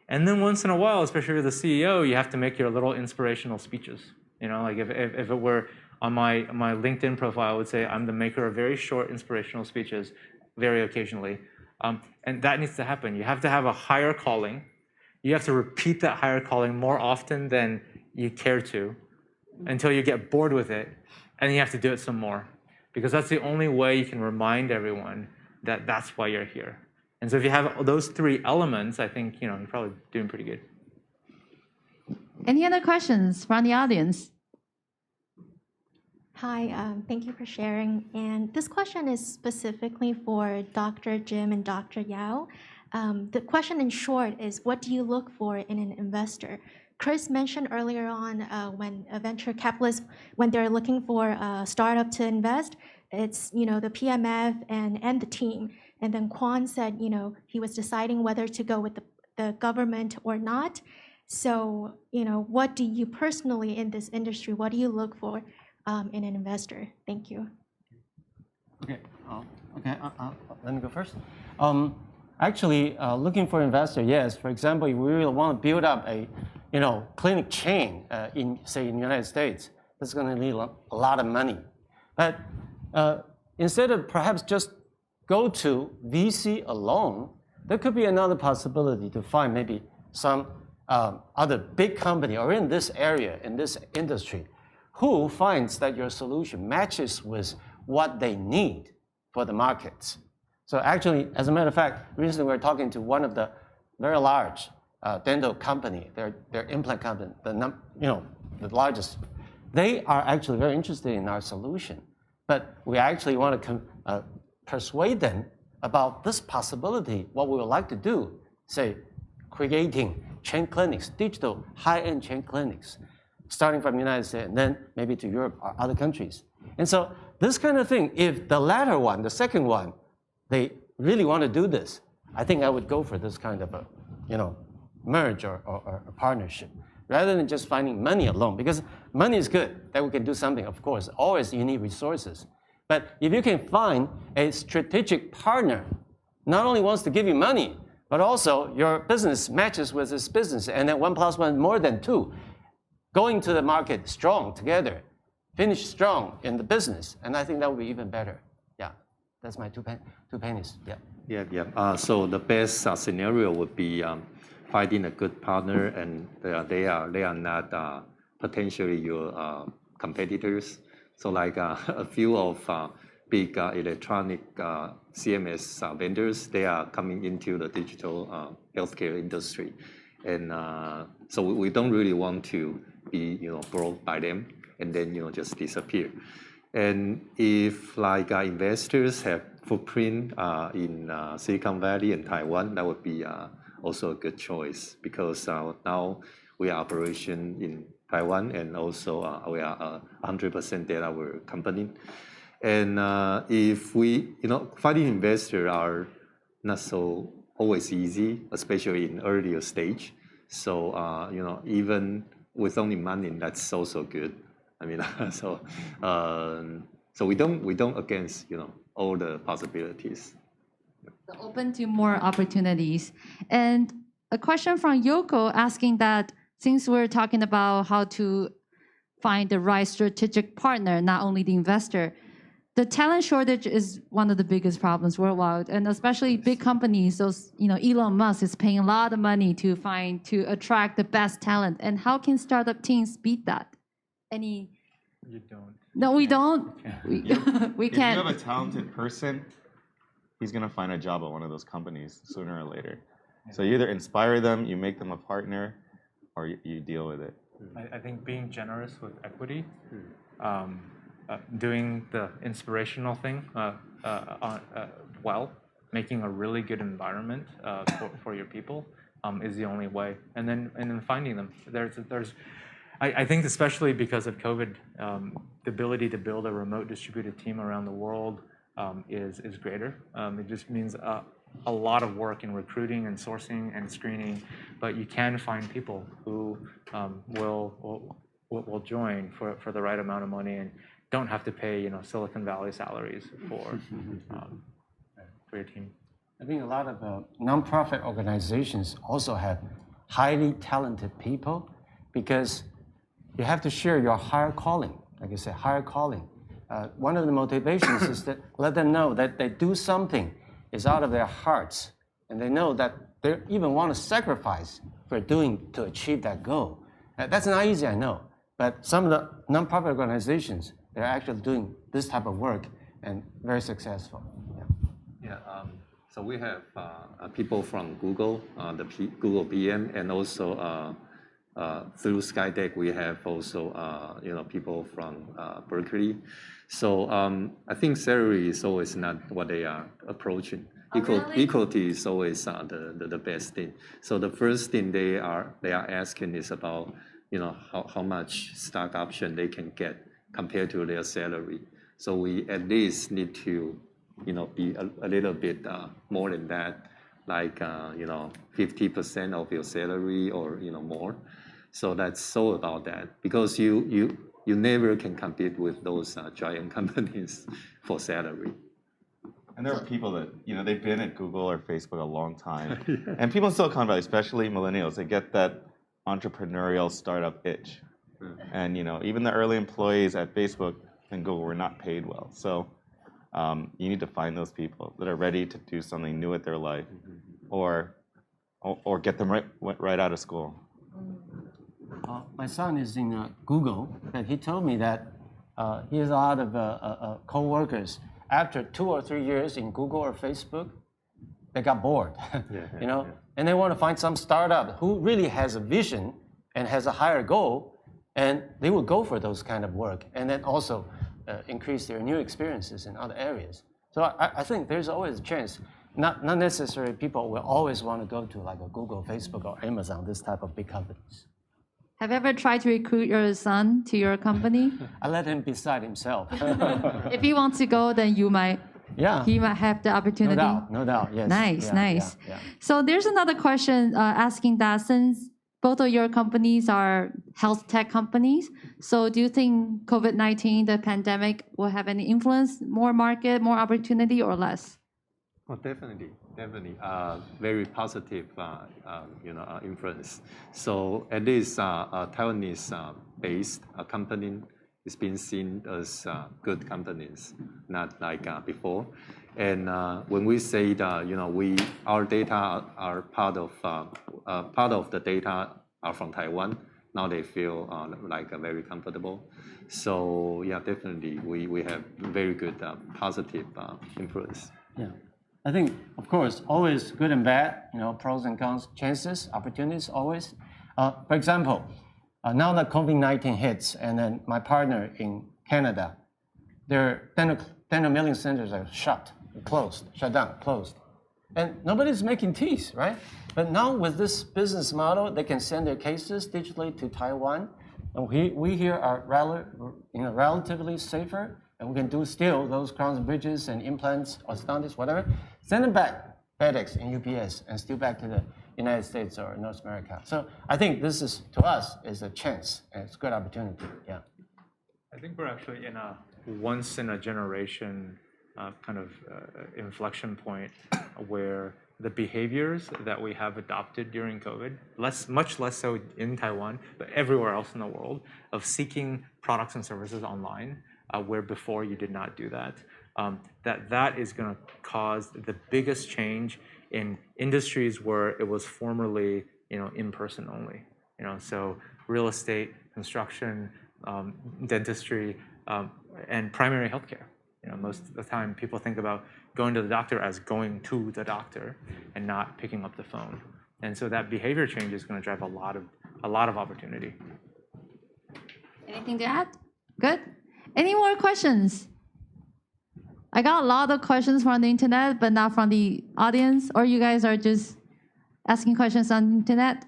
And then once in a while, especially with the CEO, you have to make your little inspirational speeches. You know, like if it were on my LinkedIn profile, I would say I'm the maker of very short inspirational speeches very occasionally. And that needs to happen. You have to have a higher calling. You have to repeat that higher calling more often than you care to until you get bored with it. And you have to do it some more. Because that's the only way you can remind everyone that that's why you're here. And so if you have those three elements, I think, you know, you're probably doing pretty good. Any other questions from the audience? Hi, thank you for sharing. And this question is specifically for Dr. Jim and Dr. Yao. The question in short is, what do you look for in an investor? Chris mentioned earlier on when a venture capitalist, when they're looking for a startup to invest, it's, you know, the PMF and the team. And then Quan said, you know, he was deciding whether to go with the government or not. So, you know, what do you personally in this industry, what do you look for in an investor? Thank you. Okay, let me go first. Actually, looking for investor, yes. For example, if we really want to build up a, you know, clinic chain in the United States, that's going to need a lot of money. But instead of perhaps just go to VC alone, there could be another possibility to find maybe some other big company or in this area, in this industry, who finds that your solution matches with what they need for the markets. So actually, as a matter of fact, recently we were talking to one of the very large dental company, their implant company, the largest. They are actually very interested in our solution, but we actually want to persuade them about this possibility, what we would like to do, say, creating chain clinics, digital high-end chain clinics, starting from the United States and then maybe to Europe or other countries. And so this kind of thing, if the latter one, the second one, they really want to do this, I think I would go for this kind of a, you know, merge or a partnership, rather than just finding money alone, because money is good, that we can do something, of course, always you need resources. But if you can find a strategic partner, not only wants to give you money, but also your business matches with his business, and then 1 + 1 more than 2, going to the market strong together, finish strong in the business, and I think that would be even better. Yeah, that's my two pennies. Yeah. So the best scenario would be finding a good partner, and they are not potentially your competitors. So like a few of big electronic CMS vendors, they are coming into the digital healthcare industry. And so we don't really want to be brought by them and then just disappear. And if like investors have footprint in Silicon Valley and Taiwan, that would be also a good choice because now we are operation in Taiwan and also we are 100% Delaware company. And if we, finding investors are not so always easy, especially in earlier stage. So even with only money, that's also good. I mean, so we don't against all the possibilities. So open to more opportunities. And a question from Yoko asking that since we're talking about how to find the right strategic partner, not only the investor, the talent shortage is one of the biggest problems worldwide, and especially big companies. Those, Elon Musk is paying a lot of money to attract the best talent. And how can startup teams beat that? You don't. No, we don't. We can't. If you have a talented person, he's going to find a job at one of those companies sooner or later. So you either inspire them, you make them a partner, or you deal with it. I think being generous with equity, doing the inspirational thing well, making a really good environment for your people is the only way. And then finding them. I think especially because of COVID, the ability to build a remote distributed team around the world is greater. It just means a lot of work in recruiting and sourcing and screening, but you can find people who will join for the right amount of money and don't have to pay Silicon Valley salaries for your team. I think a lot of nonprofit organizations also have highly talented people because you have to share your higher calling. Like I said, higher calling. One of the motivations is to let them know that they do something is out of their hearts, and they know that they even want to sacrifice to achieve that goal. That's not easy, I know, but some of the nonprofit organizations, they're actually doing this type of work and very successful. So we have people from Google, the Google PM, and also through Skydeck, we have also people from Berkeley. So I think salary is always not what they are approaching. Equality is always the best thing. So the first thing they are asking is about how much stock option they can get compared to their salary. So we at least need to be a little bit more than that, like 50% of your salary or more. So that's all about that because you never can compete with those giant companies for salary. And there are people that they've been at Google or Facebook a long time, and people in Silicon Valley, especially millennials, they get that entrepreneurial startup itch. And even the early employees at Facebook and Google were not paid well. So you need to find those people that are ready to do something new with their life, or get them right out of school. My son is in Google, and he told me that he has a lot of co-workers. After 2 or 3 years in Google or Facebook, they got bored, and they want to find some startup who really has a vision and has a higher goal, and they will go for those kind of work, and then also increase their new experiences in other areas. So I think there's always a chance. Not necessarily people will always want to go to like a Google, Facebook, or Amazon, this type of big companies. Have you ever tried to recruit your son to your company? I let him decide himself. If he wants to go, then he might have the opportunity. No doubt, yes. Nice. So there's another question asking that since both of your companies are health tech companies, so do you think COVID-19, the pandemic, will have any influence, more market, more opportunity, or less? Well, definitely, very positive, influence. So at least Taiwanese-based company is being seen as good companies, not like before. And when we say that, our data are part of the data are from Taiwan. Now they feel very comfortable. So yeah, definitely, we have very good positive influence. Yeah. I think, of course, always good and bad, pros and cons, chances, opportunities, always. For example, Now that COVID-19 hits, and then my partner in Canada, their dental milling centers are shut down, closed. And nobody's making teeth, right? But now with this business model, they can send their cases digitally to Taiwan. And we here are relatively safer, and we can do still those crowns and bridges and implants, orthodontics, whatever. Send them back, FedEx and UPS, and still back to the United States or North America. So I think this is, to us, is a chance, and it's a good opportunity, yeah. I think we're actually in a once in a generation kind of inflection point where the behaviors that we have adopted during COVID, much less so in Taiwan, but everywhere else in the world, of seeking products and services online, where before you did not do that, that is going to cause the biggest change in industries where it was formerly, in person only. So real estate, construction, dentistry, and primary healthcare. Most of the time people think about going to the doctor as going to the doctor and not picking up the phone. And so that behavior change is going to drive a lot of opportunity. Anything to add? Good. Any more questions? I got a lot of questions from the internet, but not from the audience. Or you guys are just asking questions on the internet?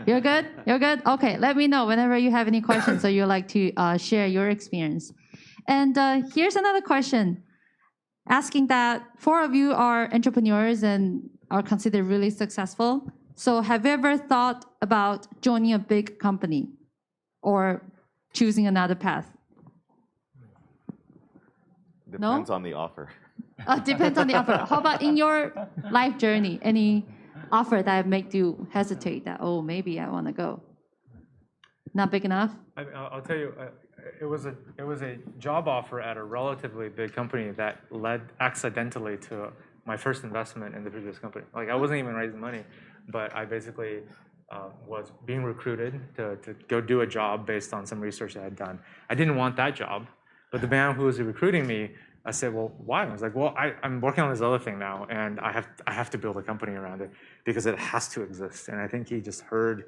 You're good? You're good? Okay, let me know whenever you have any questions or you'd like to share your experience. And here's another question, asking that 4 of you are entrepreneurs and are considered really successful. So have you ever thought about joining a big company or choosing another path? Depends on the offer. Depends on the offer. How about in your life journey, any offer that made you hesitate that, oh, maybe I want to go? Not big enough? I'll tell you, it was a job offer at a relatively big company that led accidentally to my first investment in the previous company. Like, I wasn't even raising money, but I basically was being recruited to go do a job based on some research I had done. I didn't want that job, but the man who was recruiting me, I said, well, why? I was like, well, I'm working on this other thing now, and I have to build a company around it because it has to exist. And I think he just heard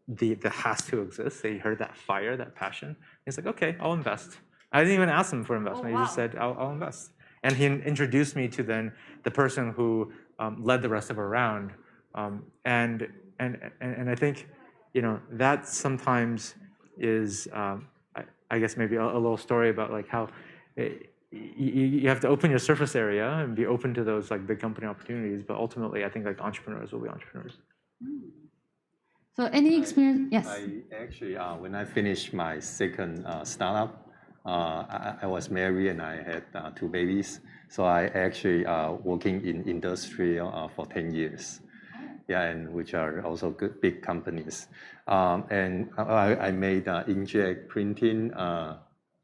the has to exist. He heard that fire, that passion. He's like, okay, I'll invest. I didn't even ask him for investment. Oh, wow. He just said, I'll invest. And he introduced me to then the person who led the rest of our round. And I think, that sometimes is, I guess maybe a little story about like how you have to open your surface area and be open to those like big company opportunities. But ultimately, I think like entrepreneurs will be entrepreneurs. So any experience? Yes. I actually, when I finished my second startup, I was married and I had 2 babies. So I actually working in industry for 10 years. Yeah, and which are also good big companies. And I made inkjet printing,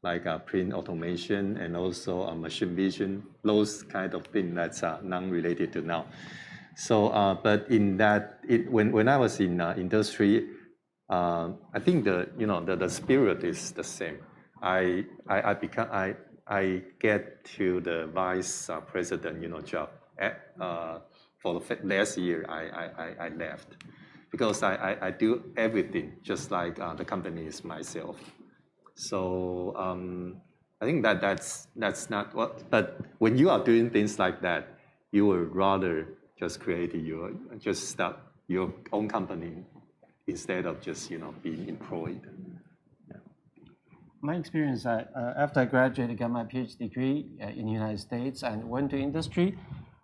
like print automation and also machine vision, those kind of things that's non-related to now. So, but in that, when I was in industry, I think the spirit is the same. I get to the vice president job for the last year. I left because I do everything just like the company is myself. So I think that's not what. But when you are doing things like that, you would rather just start your own company instead of just being employed. Yeah. My experience, after I graduated, got my PhD degree in the United States, and went to industry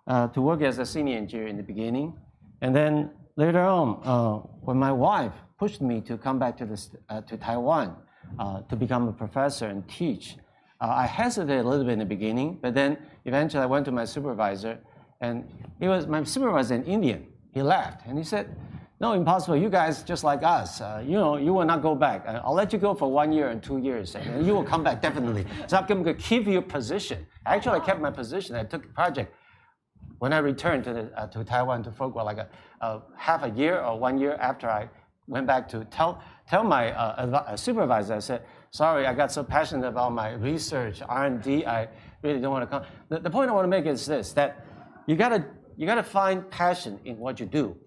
to work as a senior engineer in the beginning, and then later on, when my wife pushed me to come back to Taiwan to become a professor and teach, I hesitated a little bit in the beginning, but then eventually I went to my supervisor. And he was my supervisor, an Indian. He laughed and he said, "No, impossible. You guys just like us. You will not go back. I'll let you go for 1 year and 2 years, and you will come back definitely. So I'm going to keep your position." Actually, I kept my position. I took the project. When I returned to Taiwan to Fuqua, like a half a year or 1 year after I went back to tell my supervisor, I said, "Sorry, I got so passionate about my research, R&D. I really don't want to come." The point I want to make is this: that you gotta find passion in what you do,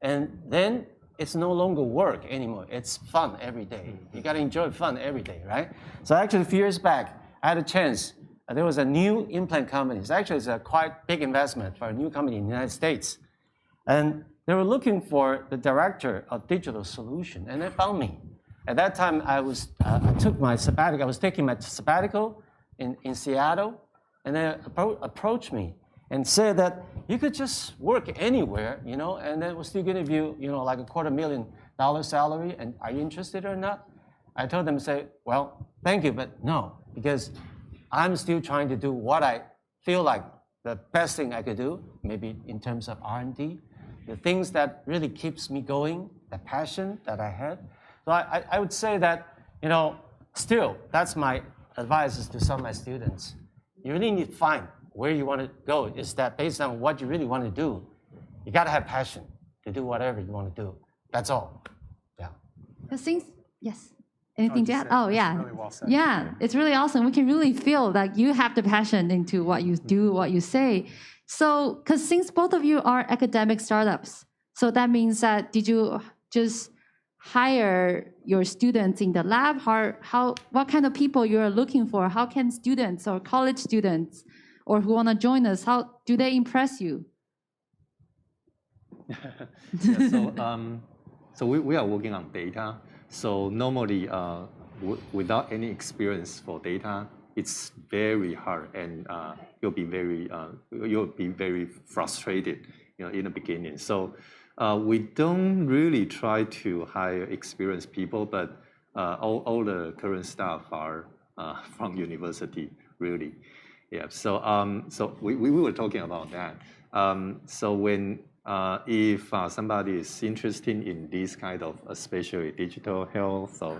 and then it's no longer work anymore. It's fun every day. You got to enjoy fun every day, right? So actually, a few years back, I had a chance. There was a new implant company. It's a quite big investment for a new company in the United States. And they were looking for the director of digital solution, and they found me. At that time, I took my sabbatical. I was taking my sabbatical in Seattle, and they approached me and said that you could just work anywhere, and then we're still giving you, like $250,000 salary, and are you interested or not? I told them, well, thank you, but no, because I'm still trying to do what I feel like the best thing I could do, maybe in terms of R&D, the things that really keeps me going, the passion that I had. So I would say that, still, that's my advice is to some of my students. You really need to find where you want to go. Is that based on what you really want to do? You got to have passion to do whatever you want to do. That's all. Yeah. Yes. Anything to add? Oh, yeah. Really well said. Yeah, it's really awesome. We can really feel that you have the passion into what you do, what you say. So, because since both of you are academic startups, so that means that did you just hire your students in the lab? What kind of people you are looking for? How can students or college students or who want to join us, how do they impress you? So we are working on data. So normally, without any experience for data, it's very hard, and you'll be very frustrated, in the beginning. So we don't really try to hire experienced people, but all the current staff are from university, really. Yeah. So we were talking about that. So when if somebody is interested in this kind of especially digital health, so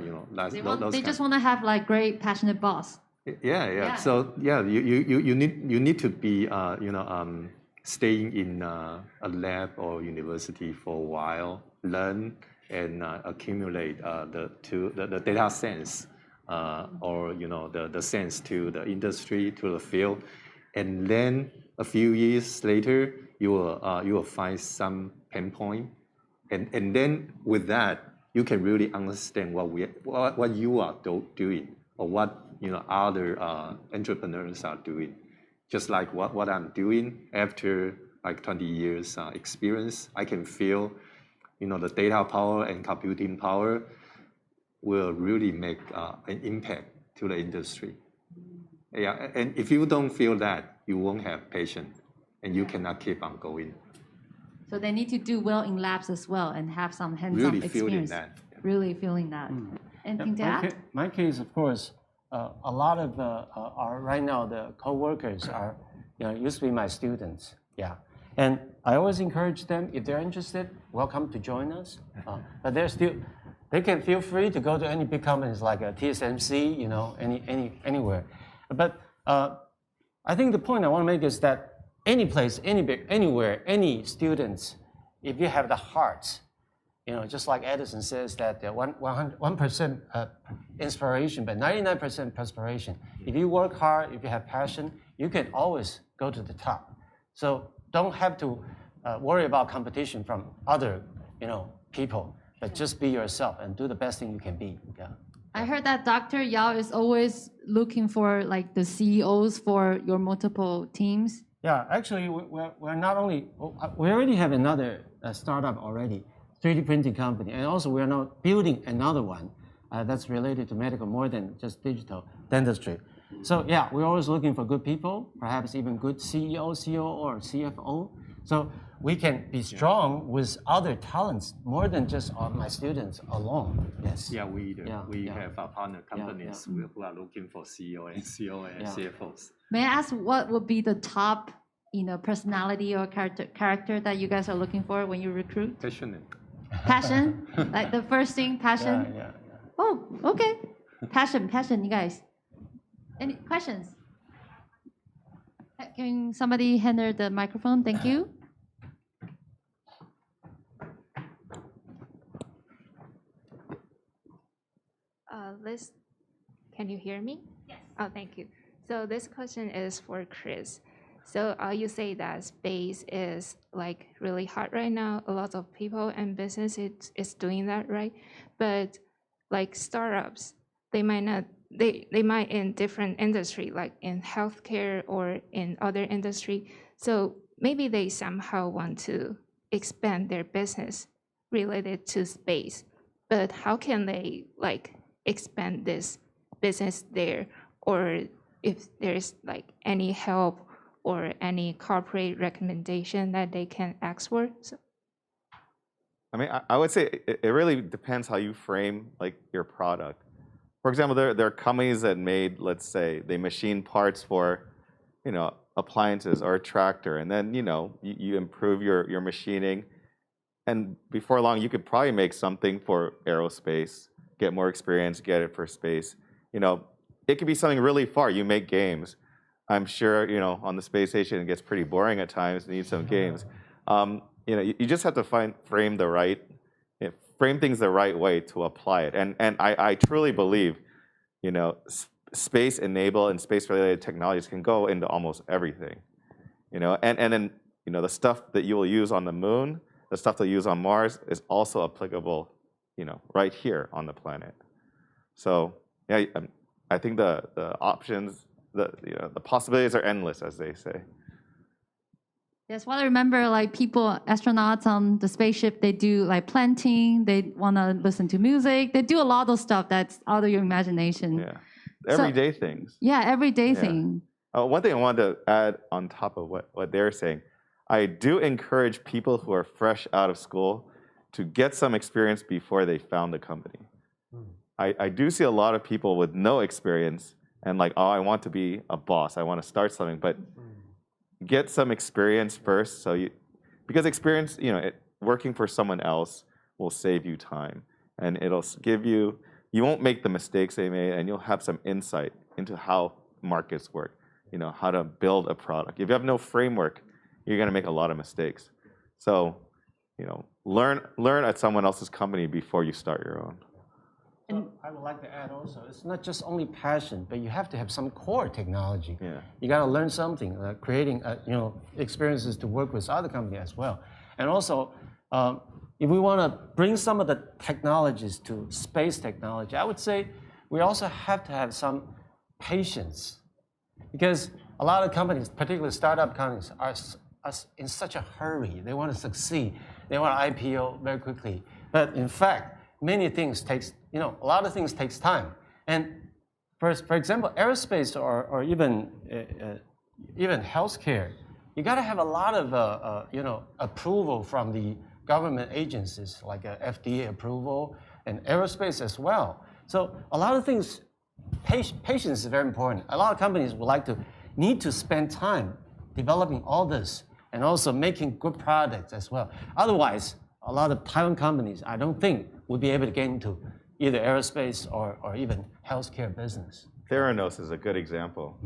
they just want to have like great passionate boss. Yeah. So you need to be staying in a lab or university for a while, learn and accumulate the data sense or the sense to the industry, to the field, and then a few years later you will find some pain point, and then with that you can really understand what you are doing or what other entrepreneurs are doing. Just like what I'm doing after like 20 years experience, I can feel the data power and computing power will really make an impact to the industry. Yeah, and if you don't feel that, you won't have patience, and you cannot keep on going. So they need to do well in labs as well and have some hands-on experience. Really feeling that. Anything to add? My case, of course, a lot of our right now the co-workers are used to be my students. Yeah, and I always encourage them, if they're interested, welcome to join us. But they can feel free to go to any big companies like TSMC, anywhere. But I think the point I want to make is that any place, anywhere, any students, if you have the heart, just like Edison says that 1% inspiration, but 99% perspiration. If you work hard, if you have passion, you can always go to the top. So don't have to worry about competition from other, people, but just be yourself and do the best thing you can be. Yeah. I heard that Dr. Yao is always looking for like the CEOs for your multiple teams. Yeah, actually, we're not only, we already have another startup already, 3D printing company, and also we're now building another one that's related to medical more than just digital dentistry. So yeah, we're always looking for good people, perhaps even good CEO, COO, or CFO. So we can be strong with other talents more than just my students alone. Yes. Yeah, we have our partner companies who are looking for CEO and COO and CFOs. May I ask what would be the top, personality or character that you guys are looking for when you recruit? Passionate. Passion? Like the first thing, passion? Yeah. Oh, okay. Passion, you guys. Any questions? Can somebody hand her the microphone? Thank you. Can you hear me? Yes. Oh, thank you. So this question is for Chris. So you say that space is like really hot right now. A lot of people and business is doing that, right? But like startups, they might not. They might in different industry, like in healthcare or in other industry. So maybe they somehow want to expand their business related to space. But how can they like expand this business there, or if there's like any help or any corporate recommendation that they can ask for? So. I mean, I would say it really depends how you frame like your product. For example, there are companies that made, let's say, they machine parts for, appliances or a tractor, and then you improve your machining, and before long you could probably make something for aerospace, get more experience, get it for space. It could be something really far. You make games. I'm sure on the space station it gets pretty boring at times. You need some games. You just have to frame things the right way to apply it. And I truly believe, space-enabled and space-related technologies can go into almost everything. And then the stuff that you will use on the moon, the stuff that you use on Mars is also applicable, right here on the planet. So yeah, I think the options, the possibilities are endless, as they say. Yes, well, I remember like people, astronauts on the spaceship, they do like planting, they want to listen to music, they do a lot of stuff that's out of your imagination. Yeah, everyday things. Yeah, everyday thing. One thing I wanted to add on top of what they're saying, I do encourage people who are fresh out of school to get some experience before they found a company. I do see a lot of people with no experience and like, oh, I want to be a boss, I want to start something, but get some experience first, because experience, working for someone else will save you time, and it'll give you won't make the mistakes they made, and you'll have some insight into how markets work, how to build a product. If you have no framework, you're going to make a lot of mistakes. So, learn at someone else's company before you start your own. So I would like to add also, it's not just only passion, but you have to have some core technology. Yeah. You got to learn something, creating experiences to work with other companies as well. And also, if we want to bring some of the technologies to space technology, I would say we also have to have some patience, because a lot of companies, particularly startup companies, are in such a hurry. They want to succeed. They want to IPO very quickly. But in fact, many things a lot of things takes time. And for example, aerospace or even healthcare, you got to have a lot of approval from the government agencies, like FDA approval and aerospace as well. So a lot of things, patience is very important. A lot of companies need to spend time developing all this and also making good products as well. Otherwise, a lot of Taiwan companies, I don't think, would be able to get into either aerospace or even healthcare business. Theranos is a good example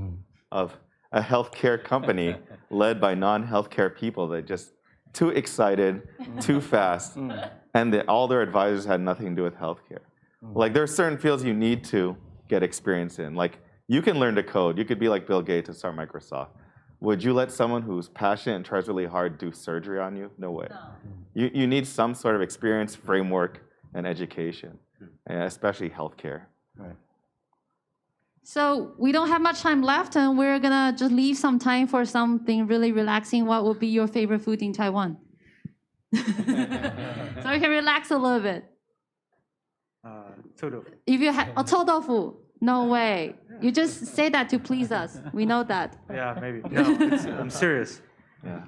of a healthcare company led by non-healthcare people that just too excited, too fast, and all their advisors had nothing to do with healthcare. Like there are certain fields you need to get experience in. Like you can learn to code. You could be like Bill Gates and start Microsoft. Would you let someone who's passionate and tries really hard do surgery on you? No way. No. You need some sort of experience, framework, and education, and especially healthcare. Right. So we don't have much time left, and we're gonna just leave some time for something really relaxing. What would be your favorite food in Taiwan? So you can relax a little bit. If you have臭豆腐, no way. You just say that to please us. We know that. Yeah, maybe. No, I'm serious. Yeah.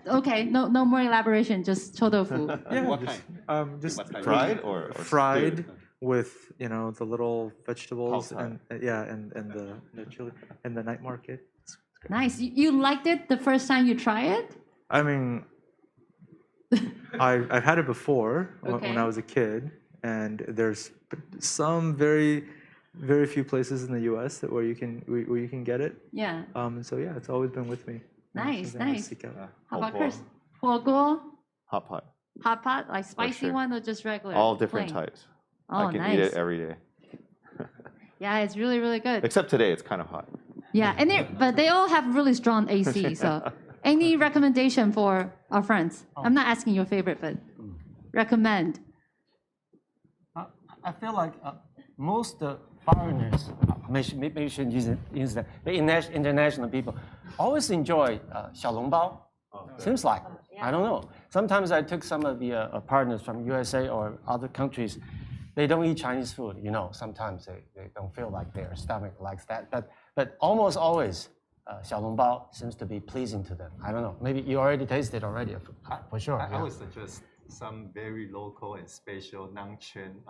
Okay, no more elaboration. Just 臭豆腐. Yeah, what kind? Just Fried or fried stewed? with the little vegetables Hao and the chili and the night market. Nice. You liked it the first time you try it? I mean, I've had it before when I was a kid, and there's some very few places in the U.S. where you can get it. Yeah. So yeah, it's always been with me. Nice. How about Hot Chris? 火锅? Hot pot. Hot pot, like spicy sure. one or just regular? All different plain? types. Oh, I can nice. eat it every day. Yeah, it's really, really good. Except today, it's kind of hot. Yeah, but they all have really strong AC. So, any recommendation for our friends? I'm not asking your favorite, but recommend. I feel like most foreigners, maybe you should use that, the international people, always enjoy 小笼包. Seems like, I don't know. Sometimes I took some of the partners from USA or other countries. They don't eat Chinese food, you know. Sometimes they don't feel like their stomach likes that. But almost always, 小笼包 seems to be pleasing to them. I don't know. Maybe you already tasted already, for sure. I would suggest some very local and special non-chain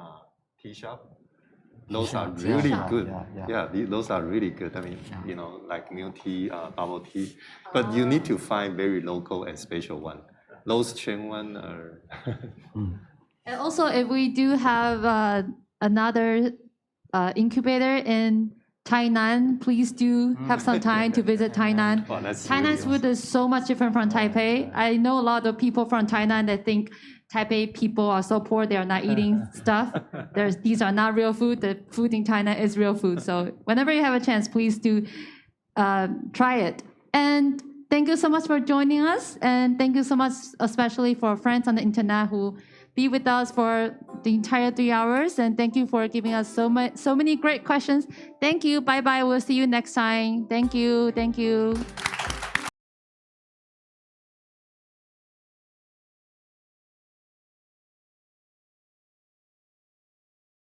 tea shop. Those are really good. Those are really good. I mean, you know, like milk tea, bubble tea. But you need to find very local and special one. Those chain one are. And also, if we do have another incubator in Tainan, please do have some time to visit Tainan. Wow, Tainan's food is so much different from Taipei. I know a lot of people from Tainan that think Taipei people are so poor, they are not eating stuff. These are not real food. The food in China is real food. So whenever you have a chance, please do try it. And thank you so much for joining us. And thank you so much, especially for friends on the internet who be with us for the entire 3 hours. And thank you for giving us so many great questions. Thank you. Bye-bye. We'll see you next time. Thank you. Thank you.